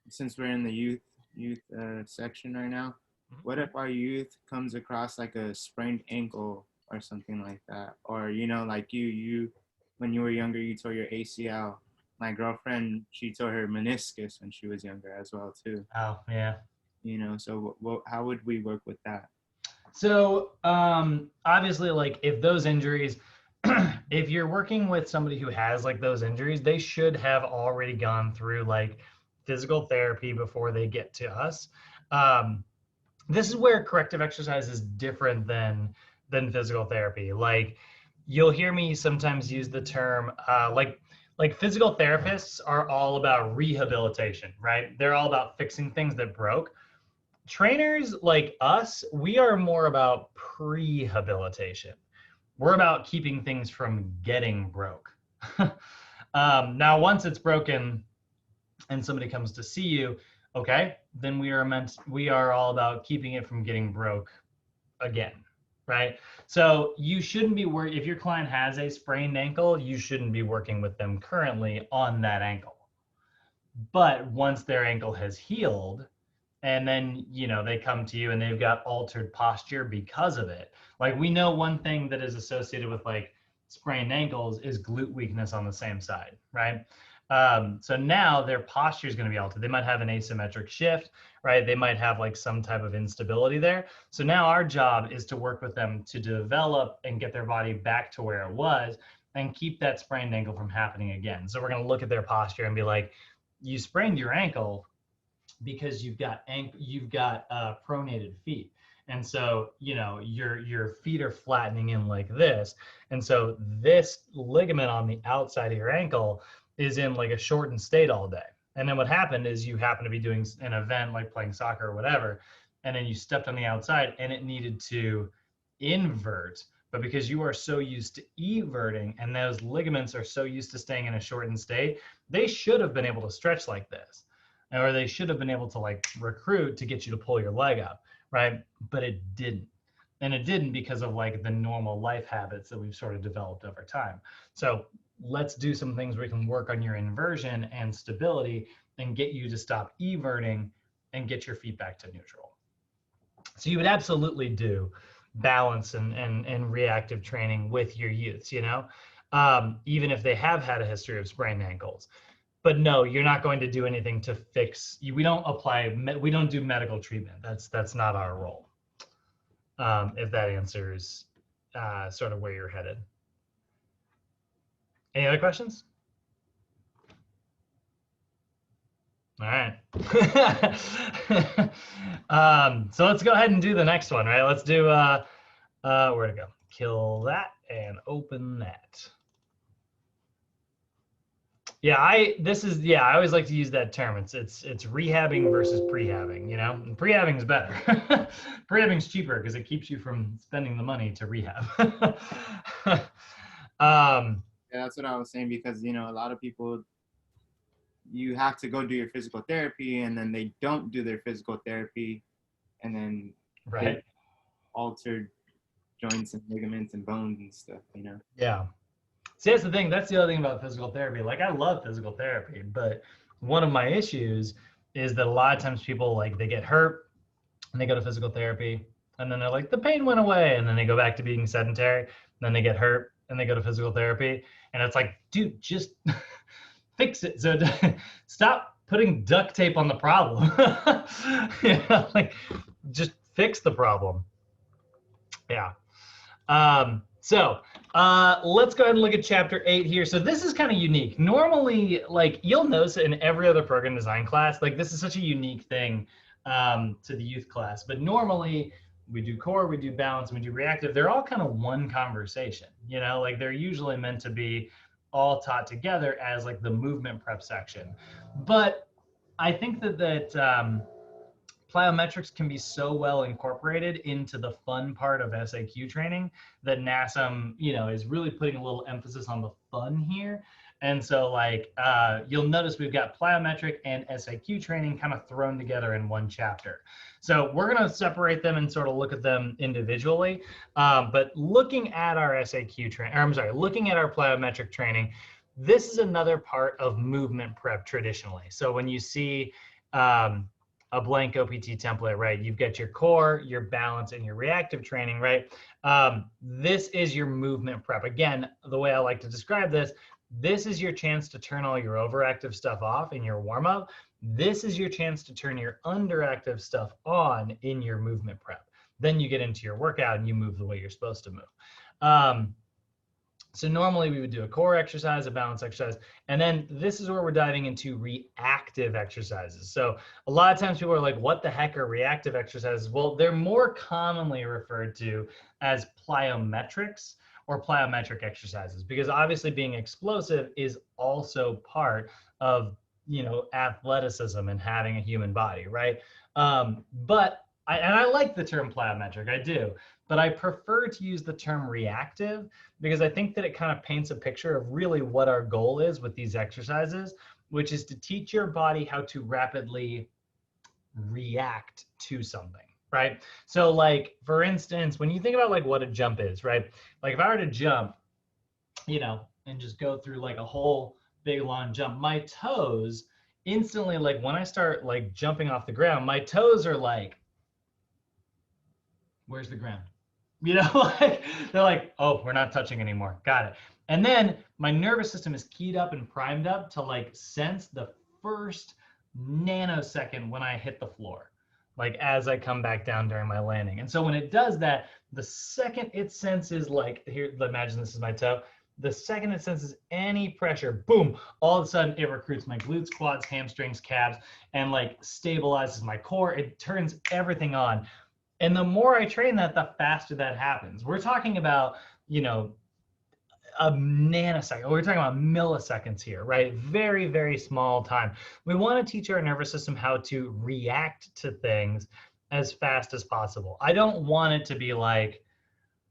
since we're in the youth section right now, what if our youth comes across like a sprained ankle or something like that? Or, like you when you were younger, you tore your ACL. My girlfriend, she tore her meniscus when she was younger as well too. Oh, yeah. So how would we work with that? So obviously, like if those injuries, if you're working with somebody who has like those injuries, they should have already gone through like physical therapy before they get to us. Um, this is where corrective exercise is different than physical therapy. Like you'll hear me sometimes use the term like physical therapists are all about rehabilitation, right? They're all about fixing things that broke. Trainers like us, we are more about prehabilitation. We're about keeping things from getting broke. Now, once it's broken and somebody comes to see you, okay, then we are all about keeping it from getting broke again, right? So you shouldn't be worried if your client has a sprained ankle. You shouldn't be working with them currently on that ankle. But once their ankle has healed, and then they come to you and they've got altered posture because of it, like we know one thing that is associated with like sprained ankles is glute weakness on the same side, right? So now their posture is going to be altered. They might have an asymmetric shift, right? They might have like some type of instability there. So now our job is to work with them to develop and get their body back to where it was and keep that sprained ankle from happening again. So we're going to look at their posture and be like, you sprained your ankle because you've got pronated feet, and so your feet are flattening in like this, and so this ligament on the outside of your ankle is in like a shortened state all day. And then what happened is you happen to be doing an event like playing soccer or whatever, and then you stepped on the outside and it needed to invert. But because you are so used to everting and those ligaments are so used to staying in a shortened state, they should have been able to stretch like this, or they should have been able to like recruit to get you to pull your leg up, right? But it didn't. And it didn't because of like the normal life habits that we've sort of developed over time. So let's do some things where we can work on your inversion and stability and get you to stop everting and get your feet back to neutral. So you would absolutely do balance and reactive training with your youths, even if they have had a history of sprained ankles. But no, you're not going to do anything to fix. We don't do medical treatment. That's not our role. If that answers sort of where you're headed. Any other questions? All right. So let's go ahead and do the next one, right? Let's do, where to go? Kill that and open that. Yeah, I always like to use that term. It's rehabbing versus prehabbing, And prehabbing is better. Prehabbing is cheaper because it keeps you from spending the money to rehab. Yeah, that's what I was saying because a lot of people, you have to go do your physical therapy and then they don't do their physical therapy and then right. Altered joints and ligaments and bones and stuff, Yeah. See, that's the thing. That's the other thing about physical therapy. Like, I love physical therapy, but one of my issues is that a lot of times people like they get hurt and they go to physical therapy and then they're like, the pain went away, and then they go back to being sedentary, and then they get hurt and they go to physical therapy, and it's like, dude, just fix it. So stop putting duct tape on the problem. Like just fix the problem. Yeah. So let's go ahead and look at chapter 8 here. So this is kind of unique. Normally, like you'll notice in every other program design class, like this is such a unique thing to the youth class. But normally we do core, we do balance, and we do reactive. They're all kind of one conversation, like they're usually meant to be all taught together as like the movement prep section. But I think that plyometrics can be so well incorporated into the fun part of SAQ training that NASM, is really putting a little emphasis on the fun here. And so like, you'll notice we've got plyometric and SAQ training kind of thrown together in one chapter. So we're going to separate them and sort of look at them individually. But looking at our SAQ training, or I'm sorry, looking at our plyometric training, this is another part of movement prep traditionally. So when you see a blank OPT template, right, you've got your core, your balance, and your reactive training, right? This is your movement prep. Again, the way I like to describe this, this is your chance to turn all your overactive stuff off in your warm-up. This is your chance to turn your underactive stuff on in your movement prep. Then you get into your workout and you move the way you're supposed to move. So normally we would do a core exercise, a balance exercise, and then this is where we're diving into reactive exercises. So a lot of times people are like, what the heck are reactive exercises? Well, they're more commonly referred to as plyometrics or plyometric exercises, because obviously being explosive is also part of, you know, athleticism and having a human body, right? But I like the term plyometric, I do, but I prefer to use the term reactive because I think that it kind of paints a picture of really what our goal is with these exercises, which is to teach your body how to rapidly react to something, right? So like, for instance, when you think about like what a jump is, right? Like if I were to jump, you know, and just go through like a whole big long jump, my toes instantly, like when I start like jumping off the ground, my toes are like, where's the ground? You know, like they're like, oh, we're not touching anymore. Got it. And then my nervous system is keyed up and primed up to like sense the first nanosecond when I hit the floor, like as I come back down during my landing. And so when it does that, the second it senses, like here, imagine this is my toe. The second it senses any pressure, boom, all of a sudden it recruits my glutes, quads, hamstrings, calves, and like stabilizes my core. It turns everything on. And the more I train that, the faster that happens. We're talking about, you know, a nanosecond. We're talking about milliseconds here, right? Very, very small time. We want to teach our nervous system how to react to things as fast as possible. I don't want it to be like,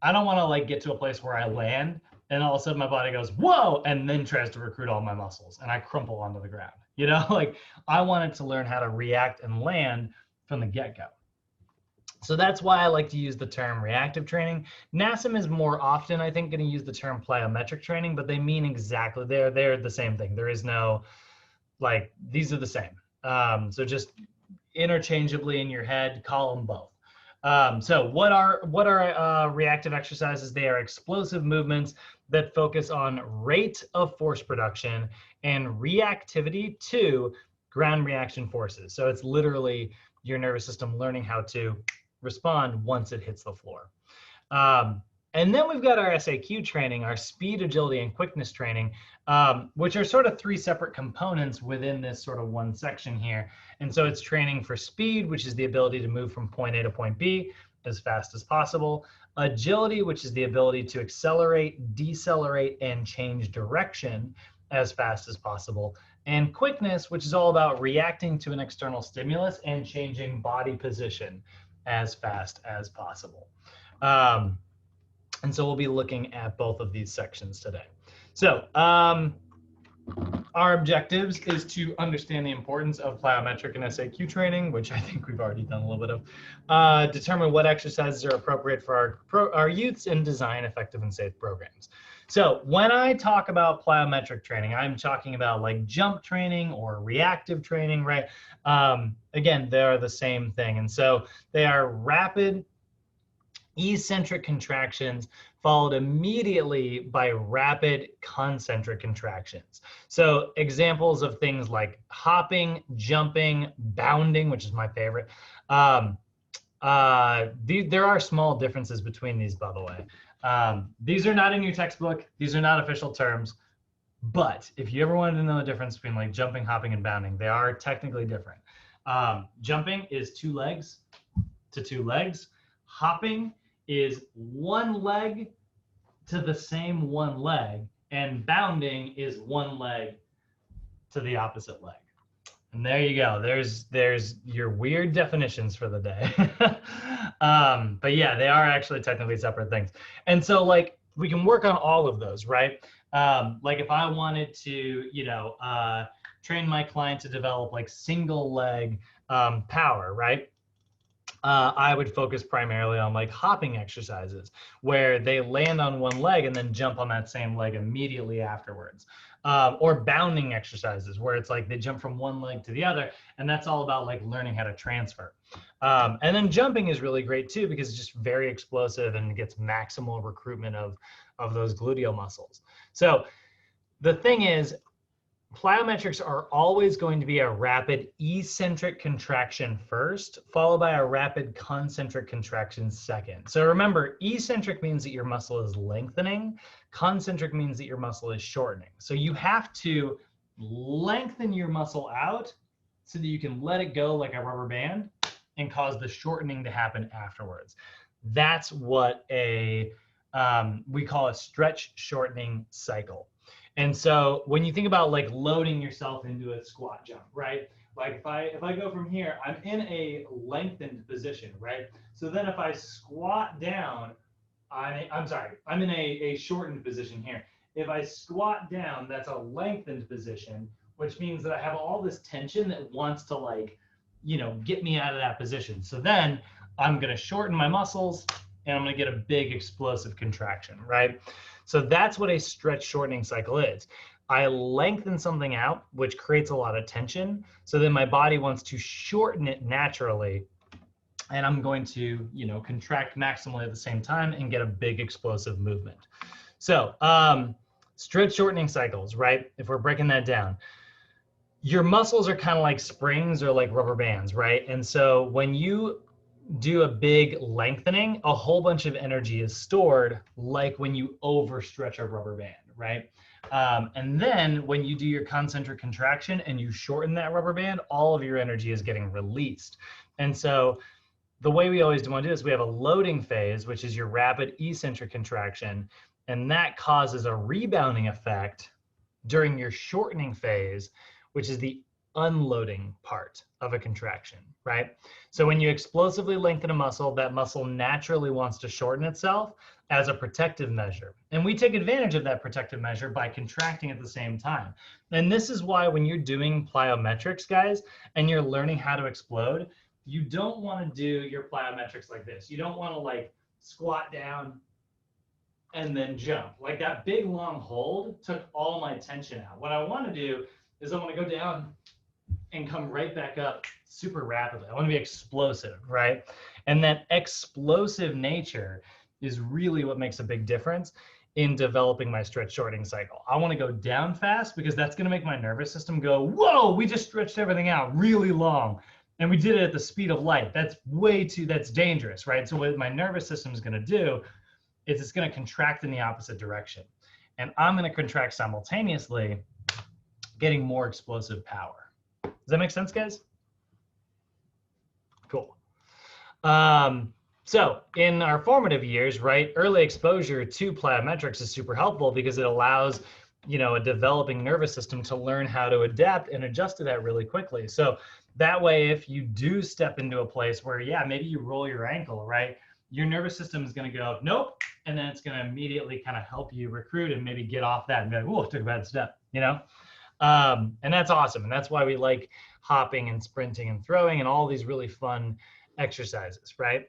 I don't want to like get to a place where I land and all of a sudden my body goes, whoa, and then tries to recruit all my muscles and I crumple onto the ground. You know, like I want it to learn how to react and land from the get-go. So that's why I like to use the term reactive training. NASM is more often, I think, going to use the term plyometric training, but they mean exactly, they're the same thing. There is no, like, these are the same. So just interchangeably in your head, call them both. So what are reactive exercises? They are explosive movements that focus on rate of force production and reactivity to ground reaction forces. So it's literally your nervous system learning how to respond once it hits the floor. And then we've got our SAQ training, our speed, agility, and quickness training, which are sort of three separate components within this sort of one section here. And so it's training for speed, which is the ability to move from point A to point B as fast as possible. Agility, which is the ability to accelerate, decelerate, and change direction as fast as possible. And quickness, which is all about reacting to an external stimulus and changing body position as fast as possible. And so we'll be looking at both of these sections today. So our objectives is to understand the importance of plyometric and SAQ training, which I think we've already done a little bit of, determine what exercises are appropriate for our youths, and design effective and safe programs. So when I talk about plyometric training, I'm talking about like jump training or reactive training, right? Again, they are the same thing. And so they are rapid eccentric contractions followed immediately by rapid concentric contractions. So examples of things like hopping, jumping, bounding, which is my favorite. There are small differences between these, by the way. These are not in your textbook. These are not official terms. But if you ever wanted to know the difference between like jumping, hopping, and bounding, they are technically different. Jumping is 2 legs to 2 legs. Hopping is 1 leg to the same 1 leg. And bounding is 1 leg to the opposite leg. And there you go. There's your weird definitions for the day. But yeah, they are actually technically separate things. And so like we can work on all of those, right? Like if I wanted to, train my client to develop like single leg power, right? I would focus primarily on like hopping exercises where they land on one leg and then jump on that same leg immediately afterwards. Or bounding exercises where it's like they jump from one leg to the other, and that's all about like learning how to transfer. And then jumping is really great too because it's just very explosive and gets maximal recruitment of those gluteal muscles. So the thing is, plyometrics are always going to be a rapid eccentric contraction first, followed by a rapid concentric contraction second. So remember, eccentric means that your muscle is lengthening. Concentric means that your muscle is shortening. So you have to lengthen your muscle out so that you can let it go like a rubber band and cause the shortening to happen afterwards. That's what we call a stretch shortening cycle. And so when you think about like loading yourself into a squat jump, right? Like if I go from here, I'm in a lengthened position, right? So then if I squat down, I'm in a shortened position here. If I squat down, that's a lengthened position, which means that I have all this tension that wants to like, get me out of that position. So then I'm gonna shorten my muscles and I'm gonna get a big explosive contraction, right? So that's what a stretch shortening cycle is. I lengthen something out, which creates a lot of tension. So then my body wants to shorten it naturally. And I'm going to, contract maximally at the same time and get a big explosive movement. So stretch shortening cycles, right? If we're breaking that down, your muscles are kind of like springs or like rubber bands, right? And so when you do a big lengthening, a whole bunch of energy is stored, like when you overstretch a rubber band, right? And then when you do your concentric contraction and you shorten that rubber band, all of your energy is getting released. And so the way we always want to do this, we have a loading phase, which is your rapid eccentric contraction, and that causes a rebounding effect during your shortening phase, which is the unloading part of a contraction, right? So when you explosively lengthen a muscle, that muscle naturally wants to shorten itself as a protective measure. And we take advantage of that protective measure by contracting at the same time. And this is why when you're doing plyometrics, guys, and you're learning how to explode, you don't want to do your plyometrics like this. You don't want to like squat down and then jump. Like that big long hold took all my tension out. What I want to do is I want to go down and come right back up super rapidly. I want to be explosive, right? And that explosive nature is really what makes a big difference in developing my stretch shortening cycle. I want to go down fast because that's going to make my nervous system go, whoa, we just stretched everything out really long. And we did it at the speed of light. That's that's dangerous, right? So what my nervous system is going to do is it's going to contract in the opposite direction. And I'm going to contract simultaneously, getting more explosive power. Does that make sense, guys? Cool. So in our formative years, right, early exposure to plyometrics is super helpful because it allows, a developing nervous system to learn how to adapt and adjust to that really quickly. So that way, if you do step into a place where, yeah, maybe you roll your ankle, right, your nervous system is going to go, nope, and then it's going to immediately kind of help you recruit and maybe get off that and be like, whoa, took a bad step, And that's awesome. And that's why we like hopping and sprinting and throwing and all these really fun exercises, right?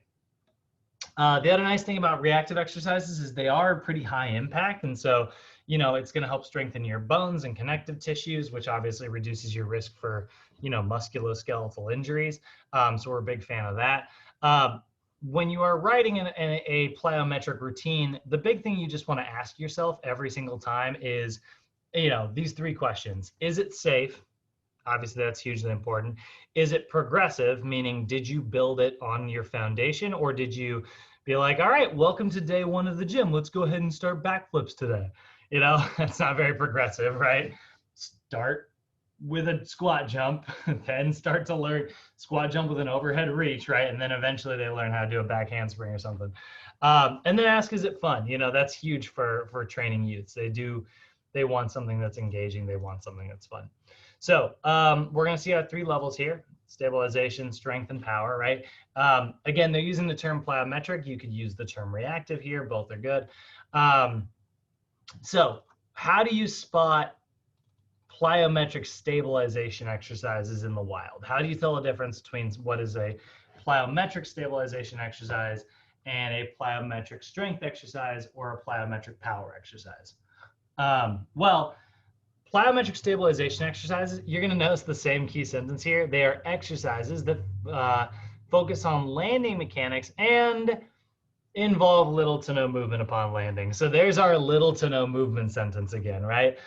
The other nice thing about reactive exercises is they are pretty high impact. And so, it's going to help strengthen your bones and connective tissues, which obviously reduces your risk for, musculoskeletal injuries. So we're a big fan of that. When you are writing in a plyometric routine, the big thing you just want to ask yourself every single time is, these three questions. Is it safe? Obviously, that's hugely important. Is it progressive? Meaning, did you build it on your foundation, or did you be like, all right, welcome to day one of the gym. Let's go ahead and start backflips today. That's not very progressive, right? Start with a squat jump, then start to learn squat jump with an overhead reach, right? And then eventually they learn how to do a back handspring or something. And then ask, is it fun? That's huge for training youths. They want something that's engaging. They want something that's fun. So we're going to see our 3 levels here: stabilization, strength, and power, right? Again, they're using the term plyometric. You could use the term reactive here. Both are good. So how do you spot plyometric stabilization exercises in the wild? How do you tell the difference between what is a plyometric stabilization exercise and a plyometric strength exercise or a plyometric power exercise? Well, plyometric stabilization exercises, you're going to notice the same key sentence here. They are exercises that focus on landing mechanics and involve little to no movement upon landing. So there's our little to no movement sentence again, right?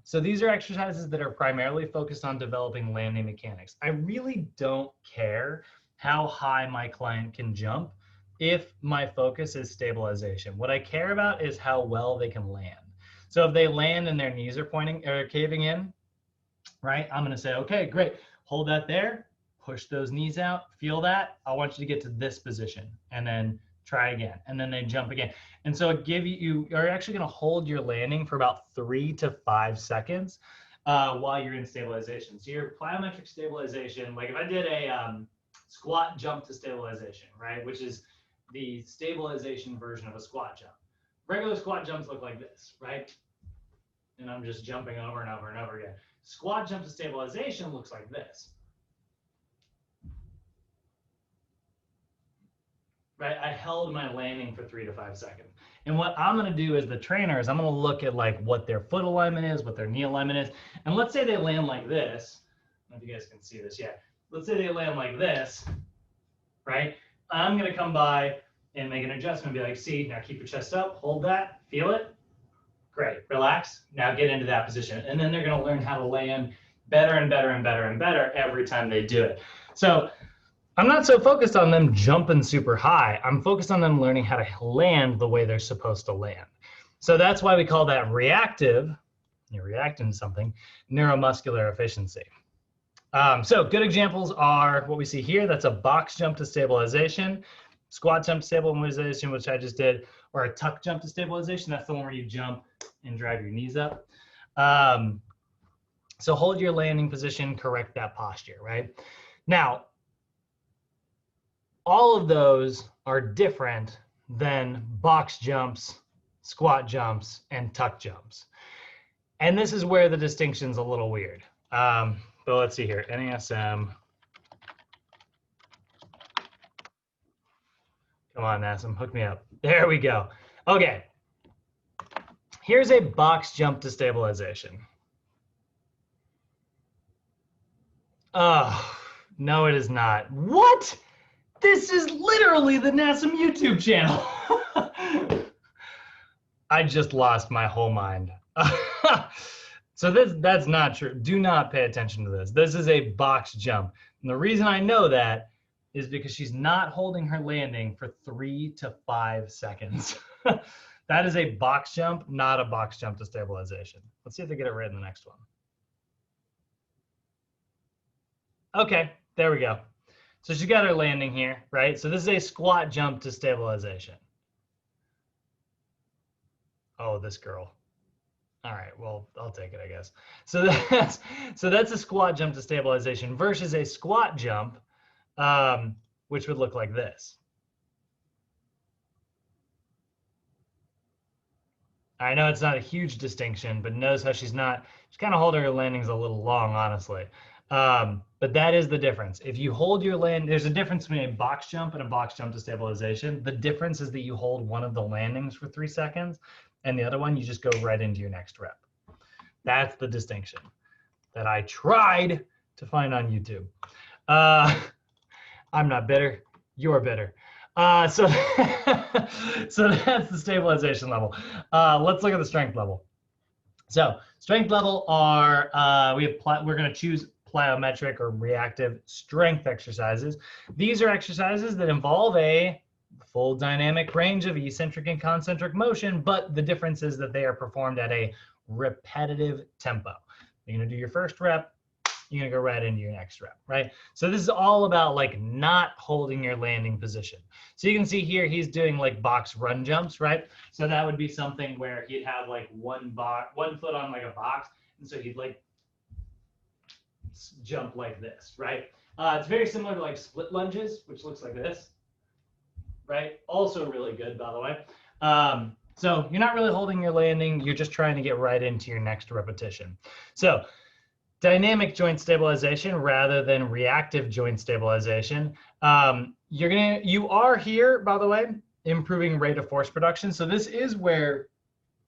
So these are exercises that are primarily focused on developing landing mechanics. I really don't care how high my client can jump if my focus is stabilization. What I care about is how well they can land. So if they land and their knees are pointing or caving in, right? I'm going to say, okay, great. Hold that there. Push those knees out. Feel that. I want you to get to this position and then try again. And then they jump again. And so you're actually going to hold your landing for about 3 to 5 seconds while you're in stabilization. So your plyometric stabilization, like if I did a squat jump to stabilization, right? Which is the stabilization version of a squat jump. Regular squat jumps look like this, right? And I'm just jumping over and over and over again. Squat jump to stabilization looks like this. Right, I held my landing for 3 to 5 seconds. And what I'm going to do as the trainer is I'm going to look at like what their foot alignment is, what their knee alignment is. And let's say they land like this. I don't know if you guys can see this yet. Let's say they land like this, right? I'm going to come by and make an adjustment, be like, see, now keep your chest up, hold that, feel it. Great, relax. Now get into that position. And then they're going to learn how to land better and better and better and better every time they do it. So I'm not so focused on them jumping super high. I'm focused on them learning how to land the way they're supposed to land. So that's why we call that reactive, you're reacting to something, neuromuscular efficiency. So good examples are what we see here. That's a box jump to stabilization, squat jump to stabilization, which I just did, or a tuck jump to stabilization. That's the one where you jump and drive your knees up. So hold your landing position, correct that posture, right? Now, all of those are different than box jumps, squat jumps, and tuck jumps. And this is where the distinction's a little weird. But let's see here, NASM. Come on, NASM, hook me up. There we go. Okay, here's a box jump to stabilization. Oh, no, it is not. What? This is literally the NASM YouTube channel. I just lost my whole mind. So that's not true. Do not pay attention to this. This is a box jump. And the reason I know that is because she's not holding her landing for 3 to 5 seconds. That is a box jump, not a box jump to stabilization. Let's see if they get it right in the next one. Okay, there we go. So she got her landing here, right? So this is a squat jump to stabilization. Oh, this girl. All right, well, I'll take it, I guess. So that's a squat jump to stabilization versus a squat jump, which would look like this. I know it's not a huge distinction, but notice how she's kind of holding her landings a little long, honestly. But that is the difference. If you hold your there's a difference between a box jump and a box jump to stabilization. The difference is that you hold one of the landings for 3 seconds, and the other one, you just go right into your next rep. That's the distinction that I tried to find on YouTube. I'm not bitter. You're bitter. So that's the stabilization level. Let's look at the strength level. So strength level are, we're going to choose plyometric or reactive strength exercises. These are exercises that involve a full dynamic range of eccentric and concentric motion, but the difference is that they are performed at a repetitive tempo. You're going to do your first rep, you're going to go right into your next rep, right? So this is all about like not holding your landing position. So you can see here he's doing like box run jumps, right? So that would be something where he'd have like one foot on like a box, and so he'd like jump like this, right? It's very similar to like split lunges, which looks like this, right? Also really good, by the way. So you're not really holding your landing. You're just trying to get right into your next repetition. So dynamic joint stabilization rather than reactive joint stabilization. You are here, by the way, improving rate of force production. So this is where,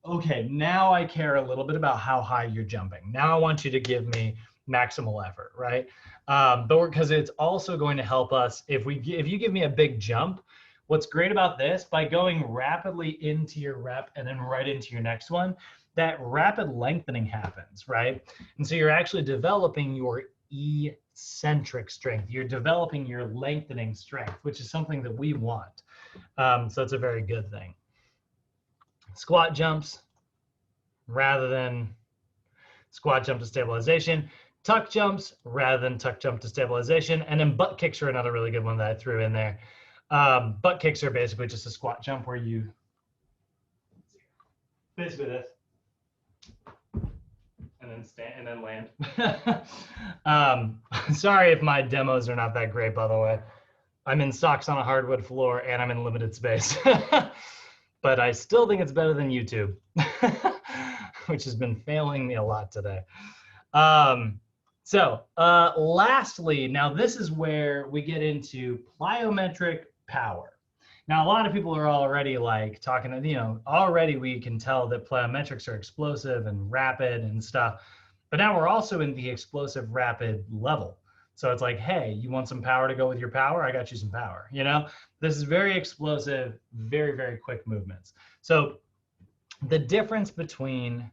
okay, now I care a little bit about how high you're jumping. Now I want you to give me maximal effort, right? But because it's also going to help us if you give me a big jump. What's great about this, by going rapidly into your rep and then right into your next one, that rapid lengthening happens, right? And so you're actually developing your eccentric strength. You're developing your lengthening strength, which is something that we want. So it's a very good thing. Squat jumps rather than squat jump to stabilization. Tuck jumps rather than tuck jump to stabilization. And then butt kicks are another really good one that I threw in there. Butt kicks are basically just a squat jump where you basically this and then stand and then land. Sorry if my demos are not that great, by the way. I'm in socks on a hardwood floor and I'm in limited space. But I still think it's better than YouTube, which has been failing me a lot today. Lastly, now this is where we get into plyometric power. Now, a lot of people are already like talking, already we can tell that plyometrics are explosive and rapid and stuff, but now we're also in the explosive rapid level. So it's like, hey, you want some power to go with your power? I got you some power, This is very explosive, very, very quick movements. So the difference between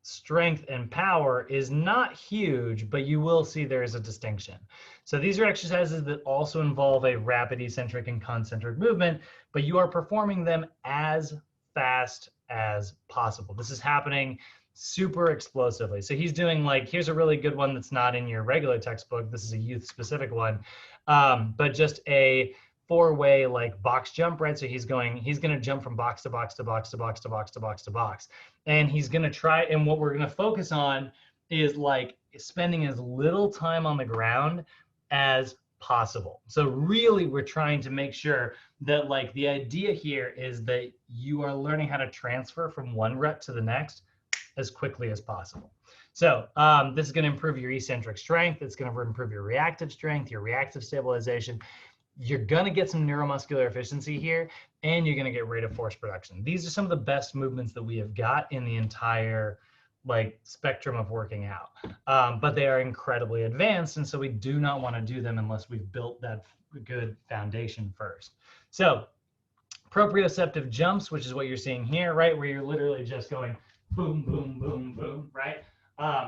strength and power is not huge, but you will see there is a distinction. So these are exercises that also involve a rapid eccentric and concentric movement, but you are performing them as fast as possible. This is happening super explosively. So he's doing here's a really good one that's not in your regular textbook. This is a youth specific one, but just a four-way box jump, right? So he's going to jump from box to box to box to box to box to box to box. And he's going to try, and what we're going to focus on is spending as little time on the ground as possible. So really we're trying to make sure that the idea here is that you are learning how to transfer from one rep to the next as quickly as possible. So this is going to improve your eccentric strength. It's going to improve your reactive strength, your reactive stabilization. You're going to get some neuromuscular efficiency here, and you're going to get rate of force production. These are some of the best movements that we have got in the entire spectrum of working out. But they are incredibly advanced, and so we do not want to do them unless we've built that good foundation first. So proprioceptive jumps, which is what you're seeing here, right, where you're literally just going boom, boom, boom, boom, right?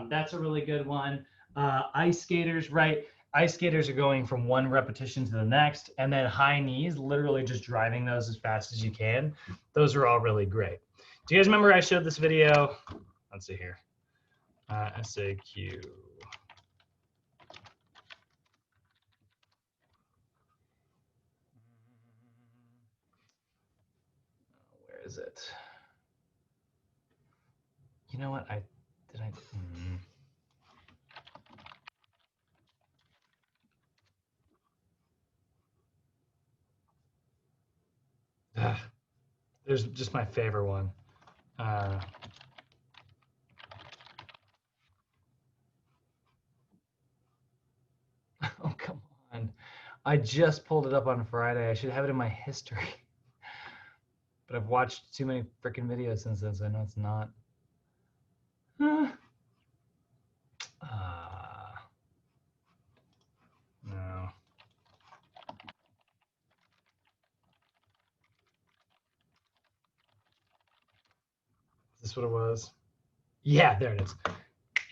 That's a really good one. Ice skaters, right? Ice skaters are going from one repetition to the next, and then high knees, literally just driving those as fast as you can. Those are all really great. Do you guys remember I showed this video? Let's see here. SAQ. Where is it? You know what? There's just my favorite one. Oh, come on. I just pulled it up on Friday. I should have it in my history. But I've watched too many freaking videos since then, so I know it's not. No. Is this what it was? Yeah, there it is.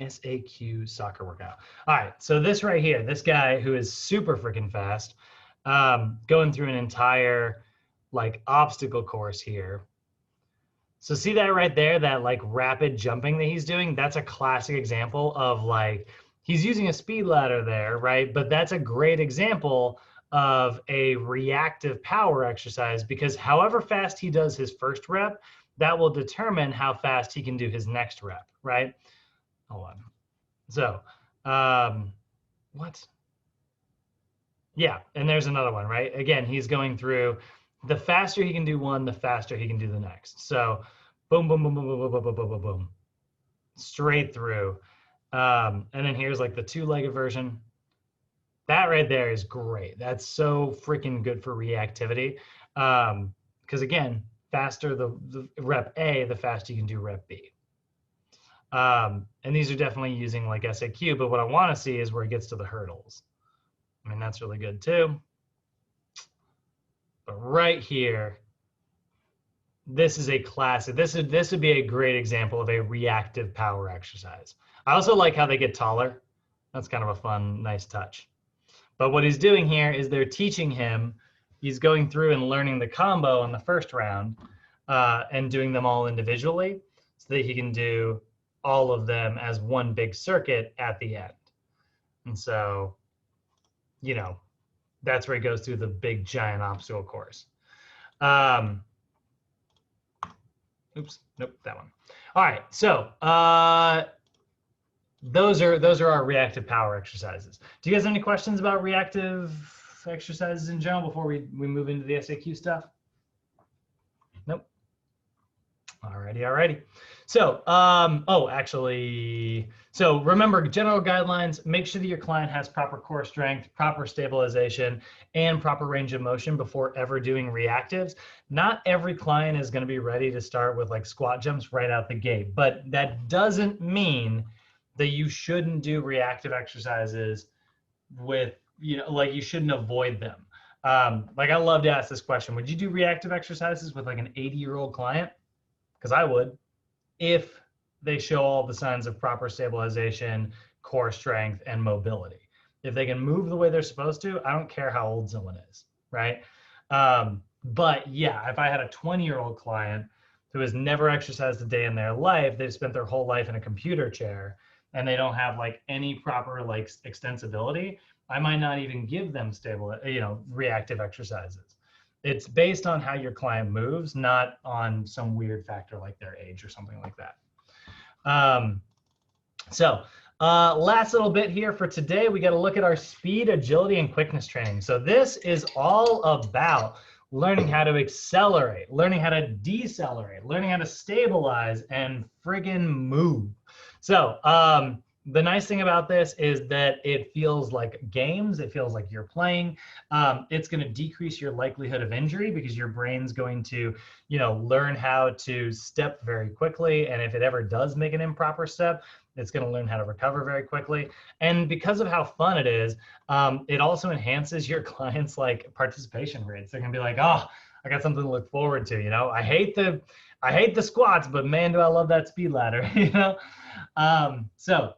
SAQ soccer workout. All right, so this right here, this guy who is super freaking fast, going through an entire obstacle course here. So see that right there, that rapid jumping that he's doing? That's a classic example of he's using a speed ladder there, right? But that's a great example of a reactive power exercise, because however fast he does his first rep, that will determine how fast he can do his next rep, right? Hold on. So, what? Yeah, and there's another one, right? Again, he's going through the faster he can do one, the faster he can do the next. So boom, boom, boom, boom, boom, boom, boom, boom, boom, boom, boom, straight through. And then here's like the two-legged version. That right there is great. That's so freaking good for reactivity. Because again, faster the rep A, the faster you can do rep B. And these are definitely using like SAQ, but what I want to see is where it gets to the hurdles. I mean, that's really good too. But right here, this is a classic. This would be a great example of a reactive power exercise. I also like how they get taller. That's kind of a fun, nice touch. But what he's doing here is they're teaching him, he's going through and learning the combo in the first round and doing them all individually so that he can do all of them as one big circuit at the end. And so, you know, that's where he goes through the big giant obstacle course. Oops, nope, that one. All right, so those are our reactive power exercises. Do you guys have any questions about reactive exercises in general before we move into the SAQ stuff? Nope. Alrighty. So, so remember general guidelines, make sure that your client has proper core strength, proper stabilization, and proper range of motion before ever doing reactives. Not every client is going to be ready to start with like squat jumps right out the gate, but that doesn't mean that you shouldn't do reactive exercises with, like you shouldn't avoid them. Like I love to ask this question, would you do reactive exercises with like an 80-year-old client? Because I would, if they show all the signs of proper stabilization, core strength, and mobility. If they can move the way they're supposed to, I don't care how old someone is, right? But yeah, if I had a 20-year-old client who has never exercised a day in their life, they've spent their whole life in a computer chair, and they don't have like any proper like extensibility, I might not even give them reactive exercises. It's based on how your client moves, not on some weird factor like their age or something like that. Last little bit here for today, we got to look at our speed, agility, and quickness training. So this is all about learning how to accelerate, learning how to decelerate, learning how to stabilize, and friggin' move. So the nice thing about this is that it feels like games. It feels like you're playing. It's going to decrease your likelihood of injury because your brain's going to, learn how to step very quickly. And if it ever does make an improper step, it's going to learn how to recover very quickly. And because of how fun it is, it also enhances your clients' like participation rates. They're going to be like, oh, I got something to look forward to. I hate the squats, but man, do I love that speed ladder. So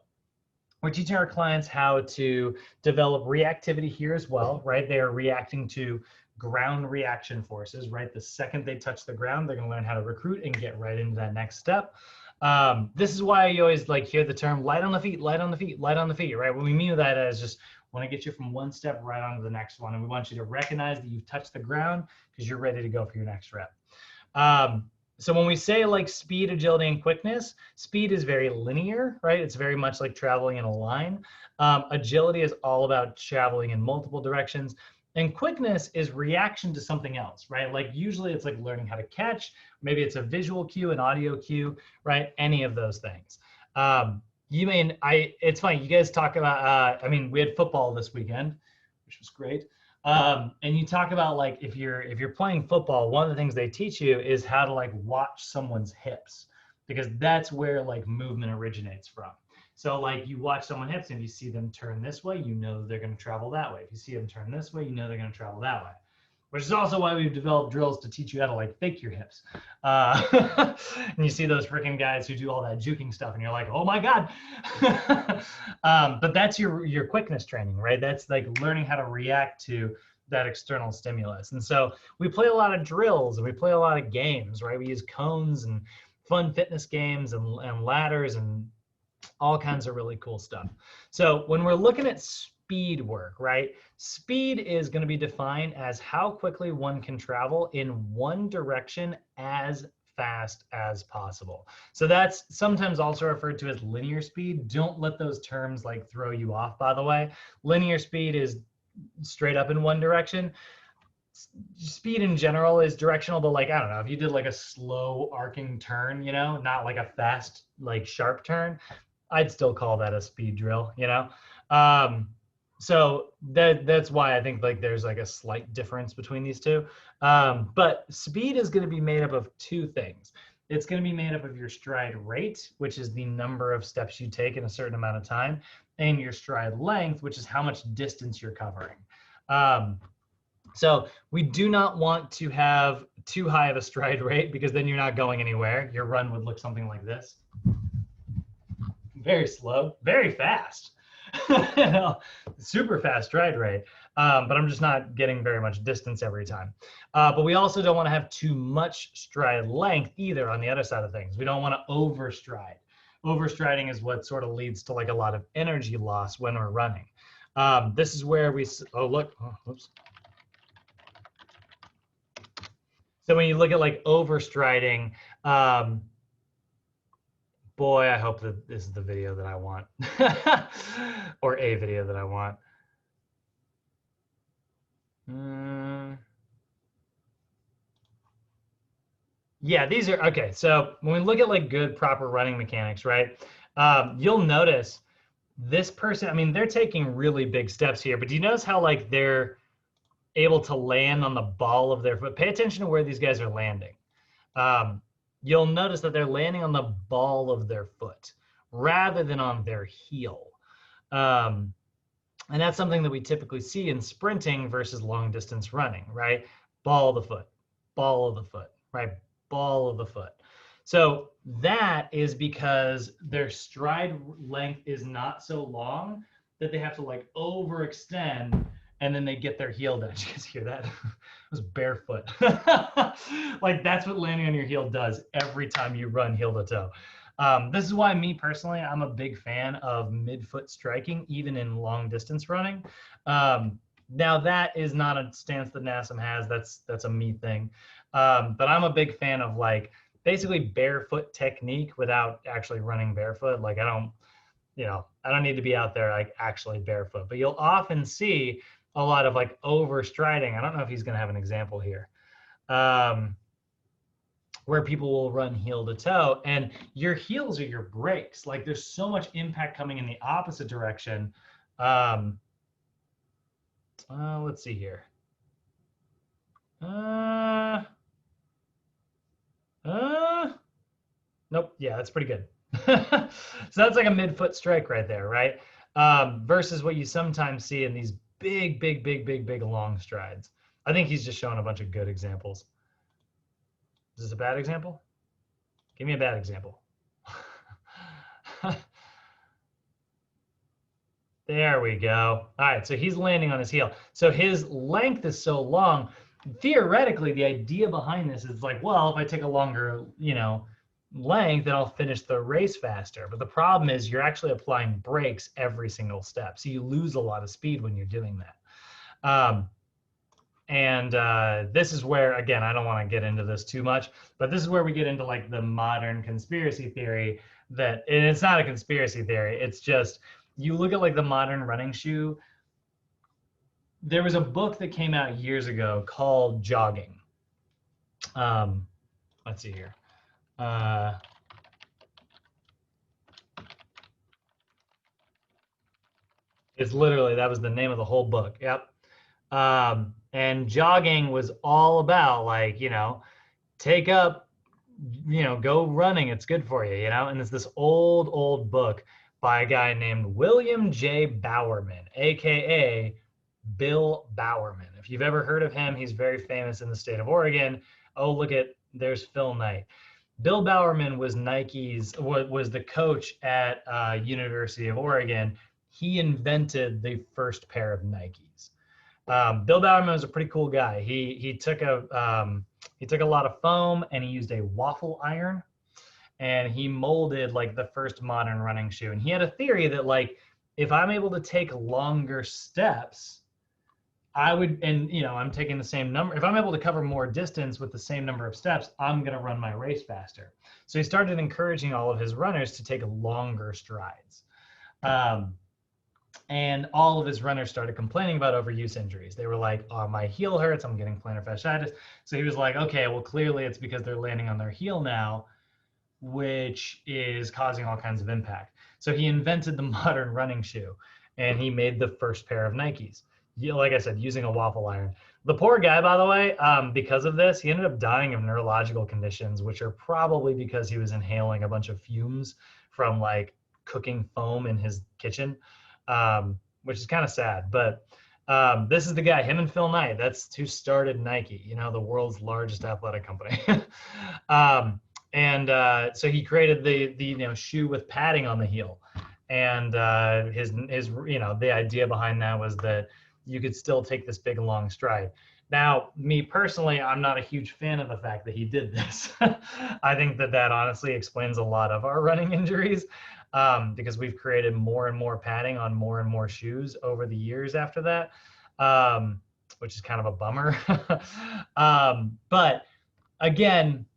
we're teaching our clients how to develop reactivity here as well, right? They are reacting to ground reaction forces, right? The second they touch the ground, they're going to learn how to recruit and get right into that next step. This is why you always like hear the term light on the feet, light on the feet, light on the feet, right? What we mean by that is just want to get you from one step right onto the next one. And we want you to recognize that you've touched the ground because you're ready to go for your next rep. So when we say like speed, agility, and quickness, speed is very linear, right? It's very much like traveling in a line. Agility is all about traveling in multiple directions. And quickness is reaction to something else, right? Like usually it's like learning how to catch. Maybe it's a visual cue, an audio cue, right? Any of those things. It's funny, you guys talk about, we had football this weekend, which was great. And you talk about like if you're playing football, one of the things they teach you is how to like watch someone's hips, because that's where like movement originates from. So like you watch someone's hips and if you see them turn this way, you know that they're going to travel that way. If you see them turn this way, you know they're going to travel that way. Which is also why we've developed drills to teach you how to like fake your hips. And you see those freaking guys who do all that juking stuff and you're like, oh my God. But that's your quickness training, right? That's like learning how to react to that external stimulus. And so we play a lot of drills and we play a lot of games, right? We use cones and fun fitness games and ladders and all kinds of really cool stuff. So when we're looking at speed work, right? Speed is going to be defined as how quickly one can travel in one direction as fast as possible. So that's sometimes also referred to as linear speed. Don't let those terms like throw you off, by the way. Linear speed is straight up in one direction. speed in general is directional, but like, I don't know, if you did like a slow arcing turn, you know, not like a fast, like sharp turn, I'd still call that a speed drill, you know? So that's why I think like there's like a slight difference between these two. But speed is going to be made up of two things. It's going to be made up of your stride rate, which is the number of steps you take in a certain amount of time, and your stride length, which is how much distance you're covering. So we do not want to have too high of a stride rate, because then you're not going anywhere. Your run would look something like this. Very slow, very fast. You know, super fast stride rate, but I'm just not getting very much distance every time. But we also don't want to have too much stride length either on the other side of things. We don't want to overstride. Overstriding is what sort of leads to like a lot of energy loss when we're running. This is where we, oh, look, oh, oops. So when you look at like overstriding, boy, I hope that this is the video that I want, or a video that I want. Yeah, these are, okay. So when we look at like good, proper running mechanics, right? You'll notice this person, I mean, they're taking really big steps here, but do you notice how like they're able to land on the ball of their foot? Pay attention to where these guys are landing. You'll notice that they're landing on the ball of their foot rather than on their heel. And that's something that we typically see in sprinting versus long distance running, right? Ball of the foot, right? Ball of the foot. So that is because their stride length is not so long that they have to like overextend and then they get their heel down. Did you guys hear that? It was barefoot. Like that's what landing on your heel does every time you run heel to toe. This is why me personally, I'm a big fan of midfoot striking, even in long distance running. Now that is not a stance that NASM has. That's a me thing. But I'm a big fan of like basically barefoot technique without actually running barefoot. Like I don't need to be out there like actually barefoot, but you'll often see a lot of like overstriding. I don't know if he's going to have an example here, where people will run heel to toe, and your heels are your brakes. Like there's so much impact coming in the opposite direction. Let's see here. Nope. Yeah, that's pretty good. So that's like a midfoot strike right there, right? Versus what you sometimes see in these big long strides. I think he's just showing a bunch of good examples. Is this a bad example? Give me a bad example. There we go. All right, so he's landing on his heel. So his length is so long. Theoretically, the idea behind this is like, well, if I take a longer, length, then I'll finish the race faster. But the problem is you're actually applying brakes every single step. So you lose a lot of speed when you're doing that. This is where, again, I don't want to get into this too much, but this is where we get into like the modern conspiracy theory and it's not a conspiracy theory. It's just, you look at like the modern running shoe. There was a book that came out years ago called Jogging. Let's see here. It's literally, that was the name of the whole book. Yep. And jogging was all about like, take up, go running. It's good for you, and it's this old book by a guy named William J. Bowerman, AKA Bill Bowerman. If you've ever heard of him, he's very famous in the state of Oregon. Oh, there's Phil Knight. Bill Bowerman was was the coach at University of Oregon. He invented the first pair of Nikes. Bill Bowerman was a pretty cool guy. He took a lot of foam and he used a waffle iron, and he molded like the first modern running shoe. And he had a theory that like, if I'm able to take longer steps, I'm taking the same number. If I'm able to cover more distance with the same number of steps, I'm going to run my race faster. So he started encouraging all of his runners to take longer strides. And all of his runners started complaining about overuse injuries. They were like, oh, my heel hurts, I'm getting plantar fasciitis. So he was like, okay, well, clearly it's because they're landing on their heel now, which is causing all kinds of impact. So he invented the modern running shoe, and he made the first pair of Nikes. Like I said, using a waffle iron. The poor guy, by the way, because of this, he ended up dying of neurological conditions, which are probably because he was inhaling a bunch of fumes from like cooking foam in his kitchen, which is kind of sad. But this is the guy, him and Phil Knight. That's who started Nike, you know, the world's largest athletic company. So he created the shoe with padding on the heel, and his the idea behind that was that you could still take this big long stride. Now, me personally, I'm not a huge fan of the fact that he did this. I think that honestly explains a lot of our running injuries, because we've created more and more padding on more and more shoes over the years after that, which is kind of a bummer. But again,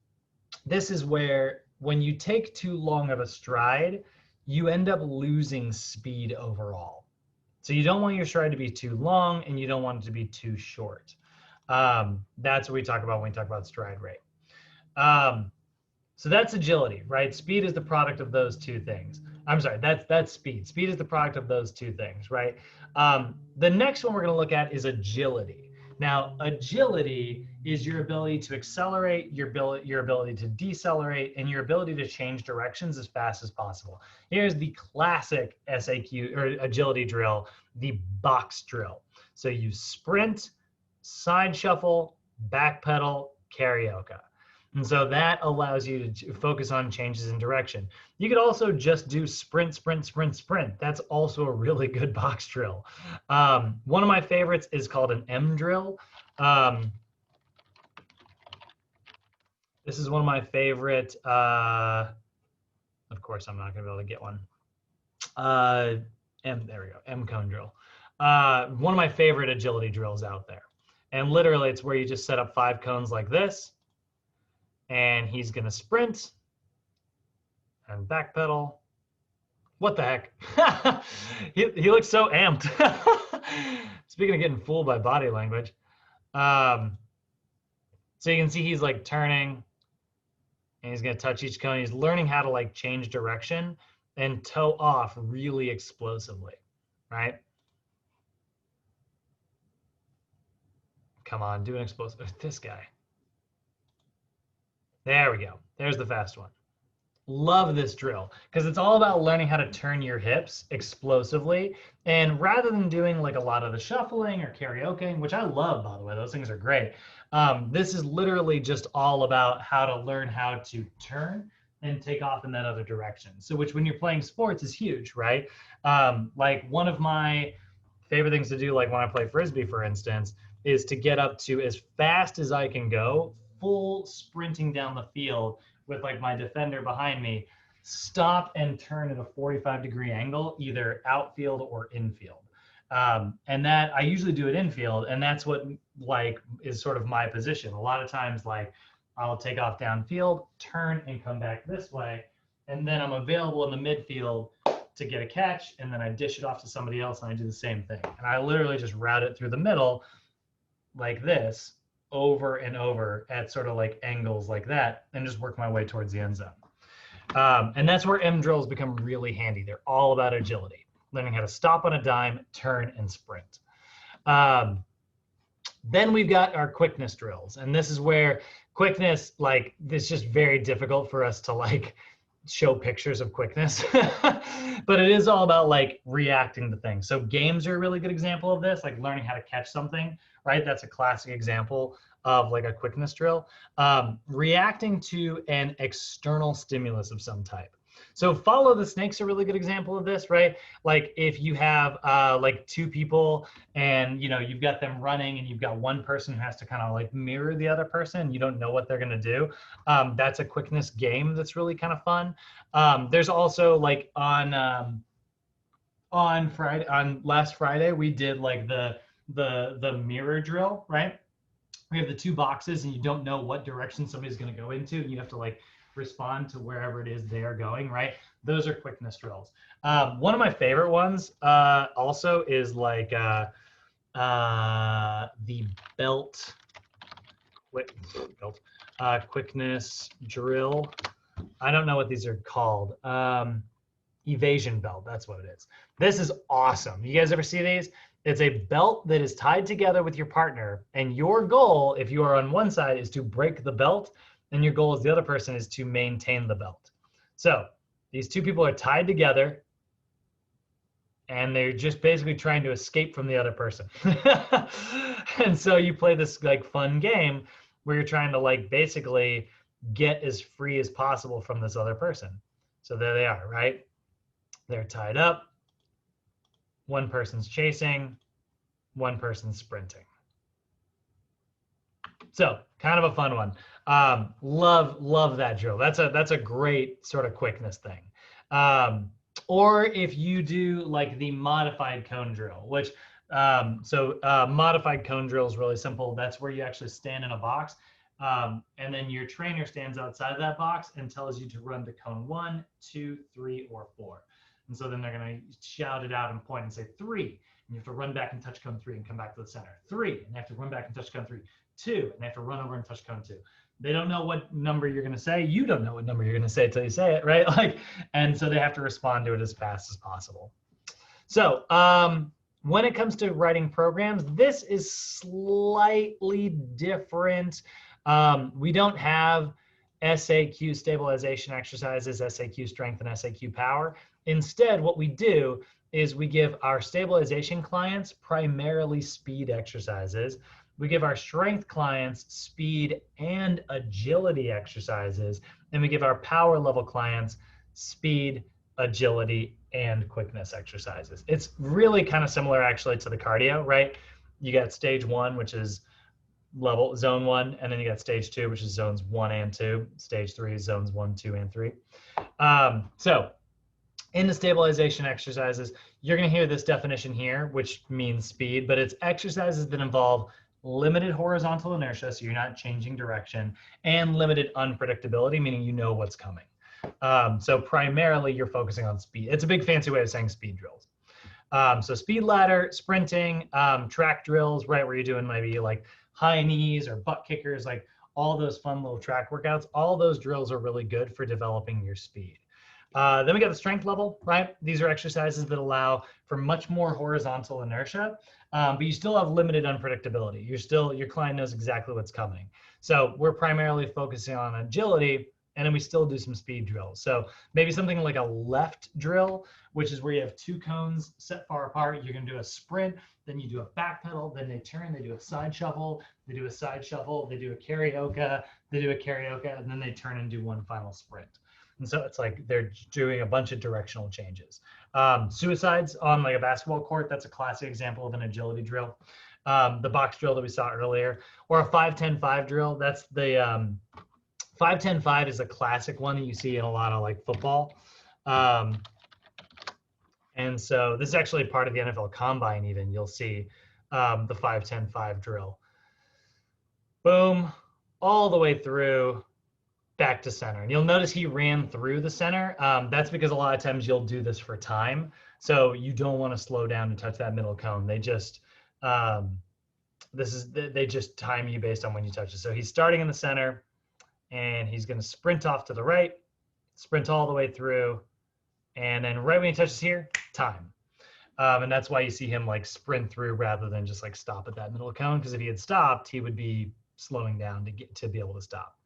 this is where when you take too long of a stride, you end up losing speed overall. So you don't want your stride to be too long, and you don't want it to be too short. That's what we talk about when we talk about stride rate. So that's agility, right? Speed is the product of those two things. I'm sorry, that's speed. Speed is the product of those two things, right? The next one we're going to look at is agility. Now, agility is your ability to accelerate, your ability to decelerate, and your ability to change directions as fast as possible. Here's the classic SAQ or agility drill, the box drill. So you sprint, side shuffle, back pedal, karaoke. And so that allows you to focus on changes in direction. You could also just do sprint, sprint, sprint, sprint. That's also a really good box drill. One of my favorites is called an M drill. This is one of my favorite. Of course, I'm not going to be able to get one. There we go, M cone drill. One of my favorite agility drills out there. And literally, it's where you just set up 5 cones like this. And he's going to sprint and backpedal. What the heck? he looks so amped. Speaking of getting fooled by body language. So you can see he's like turning, and he's going to touch each cone. He's learning how to like change direction and toe off really explosively, right? Come on, do an explosive. This guy. There we go. There's the fast one. Love this drill because it's all about learning how to turn your hips explosively. And rather than doing like a lot of the shuffling or karaokeing, which I love, by the way, those things are great. This is literally just all about how to learn how to turn and take off in that other direction. So which when you're playing sports is huge, right? Like one of my favorite things to do, like when I play Frisbee, for instance, is to get up to as fast as I can go, full sprinting down the field with like my defender behind me, stop and turn at a 45-degree angle, either outfield or infield. And that I usually do it infield, and that's what like is sort of my position. A lot of times, like I'll take off downfield, turn and come back this way, and then I'm available in the midfield to get a catch, and then I dish it off to somebody else, and I do the same thing. And I literally just route it through the middle like this, over and over at sort of like angles like that, and just work my way towards the end zone. And that's where M drills become really handy. They're all about agility, learning how to stop on a dime, turn, and sprint. Then we've got our quickness drills. And this is where quickness, like, it's just very difficult for us to like show pictures of quickness, but it is all about like reacting to things. So games are a really good example of this, like learning how to catch something, right? That's a classic example of like a quickness drill. Reacting to an external stimulus of some type. So follow the snake's a really good example of this, right? Like if you have like 2 people and you've got them running and you've got one person who has to kind of like mirror the other person, you don't know what they're gonna do. That's a quickness game that's really kind of fun. There's also like on last Friday, we did like the mirror drill, right? We have the 2 boxes and you don't know what direction somebody's gonna go into, and you have to like respond to wherever it is they are going, right? Those are quickness drills. One of my favorite ones also is like the belt quickness drill. I don't know what these are called. Evasion belt, that's what it is. This is awesome. You guys ever see these? It's a belt that is tied together with your partner, and your goal, if you are on one side, is to break the belt, and your goal as the other person is to maintain the belt. So these two people are tied together, and they're just basically trying to escape from the other person. And so you play this like fun game where you're trying to like basically get as free as possible from this other person. So there they are, right? They're tied up. One person's chasing, one person's sprinting. So kind of a fun one. Love that drill. That's a great sort of quickness thing. Or if you do like the modified cone drill, which modified cone drill is really simple. That's where you actually stand in a box, and then your trainer stands outside of that box and tells you to run to cone 1, 2, 3, or 4. And so then they're going to shout it out and point and say 3. And you have to run back and touch cone 3 and come back to the center. 3, and they have to run back and touch cone 3. 2, and they have to run over and touch cone 2. They don't know what number you're going to say. You don't know what number you're going to say until you say it, right? Like, and so they have to respond to it as fast as possible. So when it comes to writing programs, this is slightly different. We don't have SAQ stabilization exercises, SAQ strength, and SAQ power. Instead, what we do is we give our stabilization clients primarily speed exercises. We give our strength clients speed and agility exercises, and we give our power level clients speed, agility, and quickness exercises. It's really kind of similar actually to the cardio, right? You got stage 1, which is zone 1, and then you got stage 2, which is zones 1 and 2. Stage 3 is zones 1, 2, and 3. So in the stabilization exercises, you're going to hear this definition here, which means speed, but it's exercises that involve limited horizontal inertia, so you're not changing direction, and limited unpredictability, meaning you know what's coming. So primarily you're focusing on speed. It's a big fancy way of saying speed drills. So speed ladder, sprinting, track drills, right, where you're doing maybe like high knees or butt kickers, like all those fun little track workouts. All those drills are really good for developing your speed. Then we got the strength level, right? These are exercises that allow for much more horizontal inertia, but you still have limited unpredictability. Your client knows exactly what's coming. So we're primarily focusing on agility, and then we still do some speed drills. So maybe something like a left drill, which is where you have 2 cones set far apart. You're going to do a sprint, then you do a back pedal, then they turn, they do a side shuffle, they do a side shuffle, they do a karaoke, they do a karaoke, and then they turn and do one final sprint. And so it's like they're doing a bunch of directional changes. Suicides on like a basketball court, that's a classic example of an agility drill. The box drill that we saw earlier, or a 5-10-5 drill, that's the 5-10-5 is a classic one that you see in a lot of like football. And so this is actually part of the NFL Combine even. You'll see the 5-10-5 drill. Boom, all the way through, back to center. And you'll notice he ran through the center. That's because a lot of times you'll do this for time. So you don't want to slow down and touch that middle cone. They just, they just time you based on when you touch it. So he's starting in the center, and he's going to sprint off to the right, sprint all the way through, and then right when he touches here, time. And that's why you see him like sprint through rather than just like stop at that middle cone, because if he had stopped, he would be slowing down to be able to stop.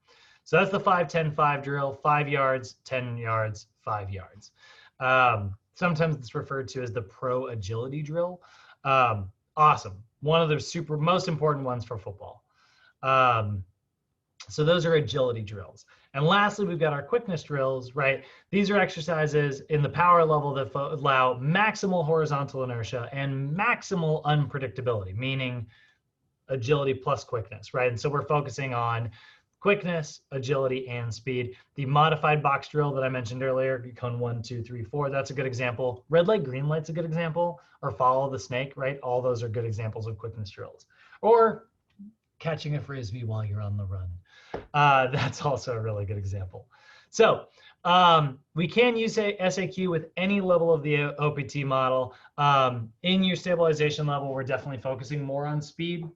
So that's the 5-10-5 drill, 5 yards, 10 yards, 5 yards. Sometimes it's referred to as the pro agility drill. Awesome. One of the most important ones for football. So those are agility drills. And lastly, we've got our quickness drills, right? These are exercises in the power level that allow maximal horizontal inertia and maximal unpredictability, meaning agility plus quickness, right? And so we're focusing on quickness, agility, and speed. The modified box drill that I mentioned earlier, cone 1, 2, 3, 4, that's a good example. Red light, green light's a good example, or follow the snake, right? All those are good examples of quickness drills. Or catching a frisbee while you're on the run. That's also a really good example. So we can use SAQ with any level of the OPT model. In your stabilization level, we're definitely focusing more on speed.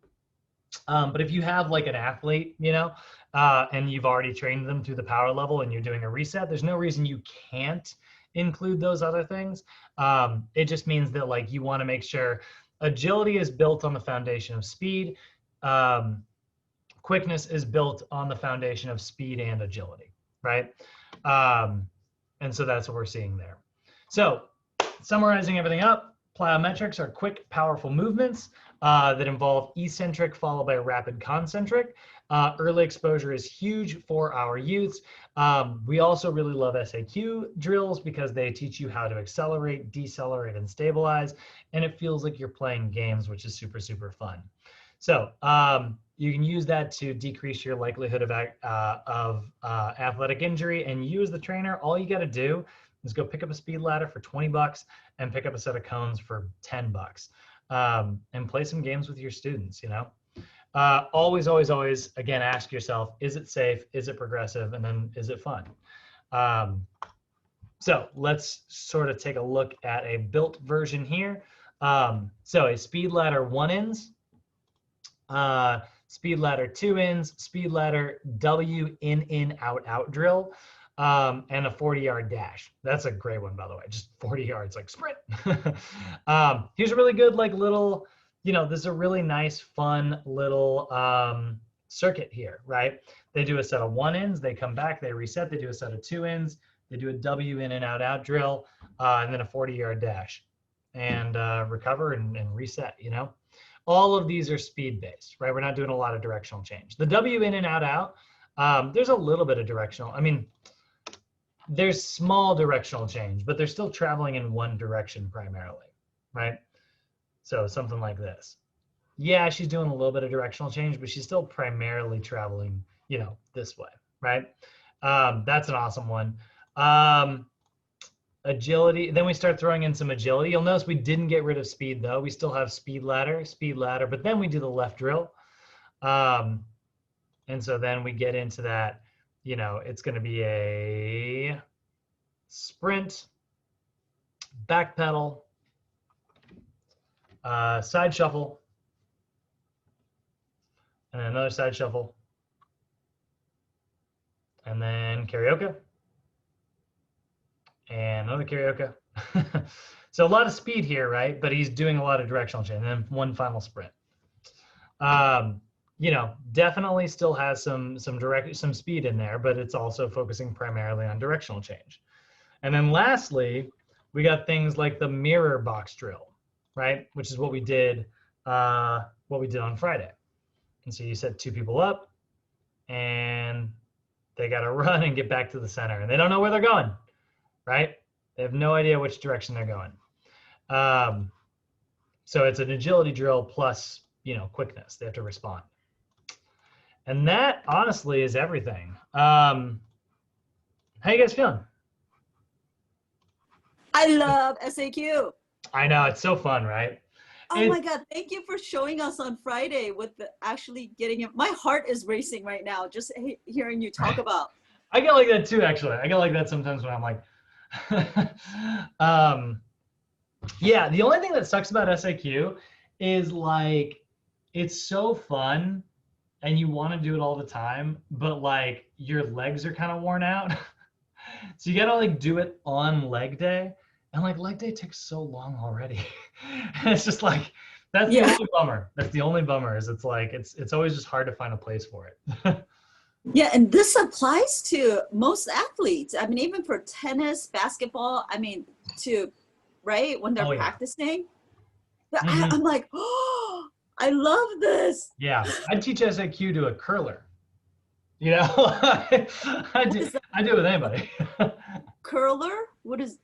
But if you have like an athlete, you know, and you've already trained them through the power level and you're doing a reset, there's no reason you can't include those other things. It just means that like you want to make sure agility is built on the foundation of speed. Quickness is built on the foundation of speed and agility, right? And so that's what we're seeing there. So summarizing everything up, plyometrics are quick, powerful movements that involve eccentric followed by rapid concentric. Early exposure is huge for our youths. We also really love SAQ drills because they teach you how to accelerate, decelerate, and stabilize. And it feels like you're playing games, which is super, super fun. So you can use that to decrease your likelihood of athletic injury. And you as the trainer, all you got to do is go pick up a speed ladder for 20 bucks and pick up a set of cones for 10 bucks and play some games with your students, you know? Always, always, always, again, ask yourself, is it safe? Is it progressive? And then is it fun? So let's sort of take a look at a built version here. So a speed ladder 1-ins, speed ladder 2-ins, speed ladder W in, out drill, and a 40-yard dash. That's a great one, by the way. Just 40 yards, like sprint. Here's a really good, like little, you know, this is a really nice, fun little circuit here, right? They do a set of 1-ins, they come back, they reset, they do a set of 2-ins, they do a W in and out drill, and then a 40-yard dash, and recover and reset, you know? All of these are speed-based, right? We're not doing a lot of directional change. The W in and out, there's a little bit of directional. I mean, there's small directional change, but they're still traveling in one direction primarily, right? So something like this. Yeah, she's doing a little bit of directional change, but she's still primarily traveling, you know, this way, right? That's an awesome one. Agility, then we start throwing in some agility. You'll notice we didn't get rid of speed though. We still have speed ladder, but then we do the left drill. And so then we get into that, you know, it's gonna be a sprint, back pedal, side shuffle, and then another side shuffle, and then karaoke. And another karaoke. So a lot of speed here, right? But he's doing a lot of directional change, and then one final sprint. You know, definitely still has some speed in there, but it's also focusing primarily on directional change. And then lastly, we got things like the mirror box drill, right? Which is what we did on Friday. And so you set 2 people up, and they got to run and get back to the center, and they don't know where they're going. Right? They have no idea which direction they're going. So it's an agility drill plus, you know, quickness. They have to respond. And that honestly is everything. How you guys feeling? I love SAQ. I know, it's so fun, right? Oh my God, thank you for showing us on Friday with actually getting it. My heart is racing right now, just hearing you talk about. I get like that too, actually. I get like that sometimes when I'm like, yeah, the only thing that sucks about SAQ is like it's so fun and you want to do it all the time, but like your legs are kind of worn out. So you gotta like do it on leg day, and like leg day takes so long already. And it's just like that's the only bummer. That's the only bummer is it's like it's always just hard to find a place for it. Yeah, and this applies to most athletes. I mean, even for tennis, basketball, I mean, right, when they're practicing. But I'm like, oh, I love this. Yeah, I'd teach SAQ to a curler. You know, I do it with anybody. Curler? What is?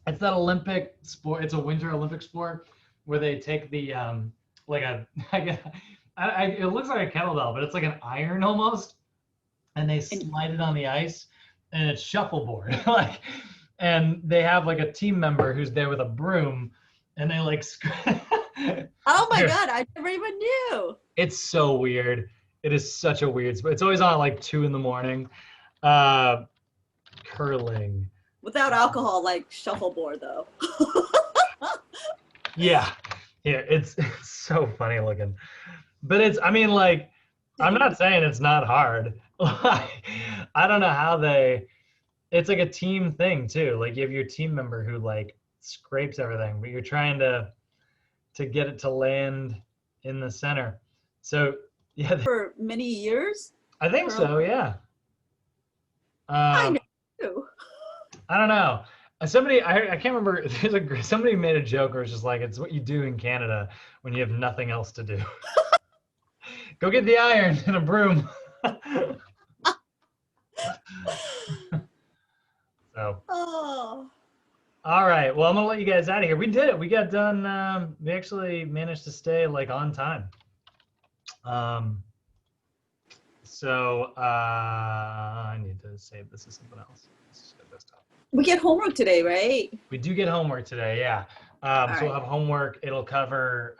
It's that Olympic sport. It's a winter Olympic sport where they take the it looks like a kettlebell, but it's like an iron almost, and they slide it on the ice, and it's shuffleboard. Like, and they have like a team member who's there with a broom, and they like. Oh my God! I never even knew. It's so weird. It is such a weird sport. It's always on at like 2 in the morning. Curling. Without alcohol, like shuffleboard though. Yeah. Yeah, it's so funny looking. But it's, I mean, like, I'm not saying it's not hard. I don't know how it's like a team thing too. Like you have your team member who like scrapes everything, but you're trying to get it to land in the center. So yeah. For many years? I think so, yeah. I know too. I don't know. Somebody, I can't remember, somebody made a joke where it's just like, it's what you do in Canada when you have nothing else to do. Go get the iron and a broom. So. Oh. All right. Well, I'm gonna let you guys out of here. We did it. We got done. We actually managed to stay like on time. So I need to save this as something else. Let's just go desktop. We get homework today, right? We do get homework today. Yeah. So we'll have homework. It'll cover.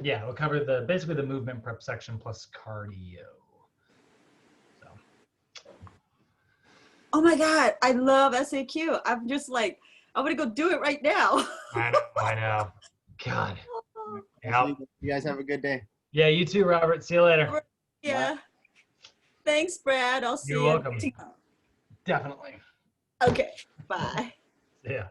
Yeah, it'll cover basically the movement prep section plus cardio. So. Oh my God, I love SAQ. I'm just like, I'm gonna go do it right now. I know. God. Yeah. You guys have a good day. Yeah, you too, Robert. See you later. Yeah. Bye. Thanks, Brad. I'll see you. You're welcome. Definitely. Okay. Bye. Yeah.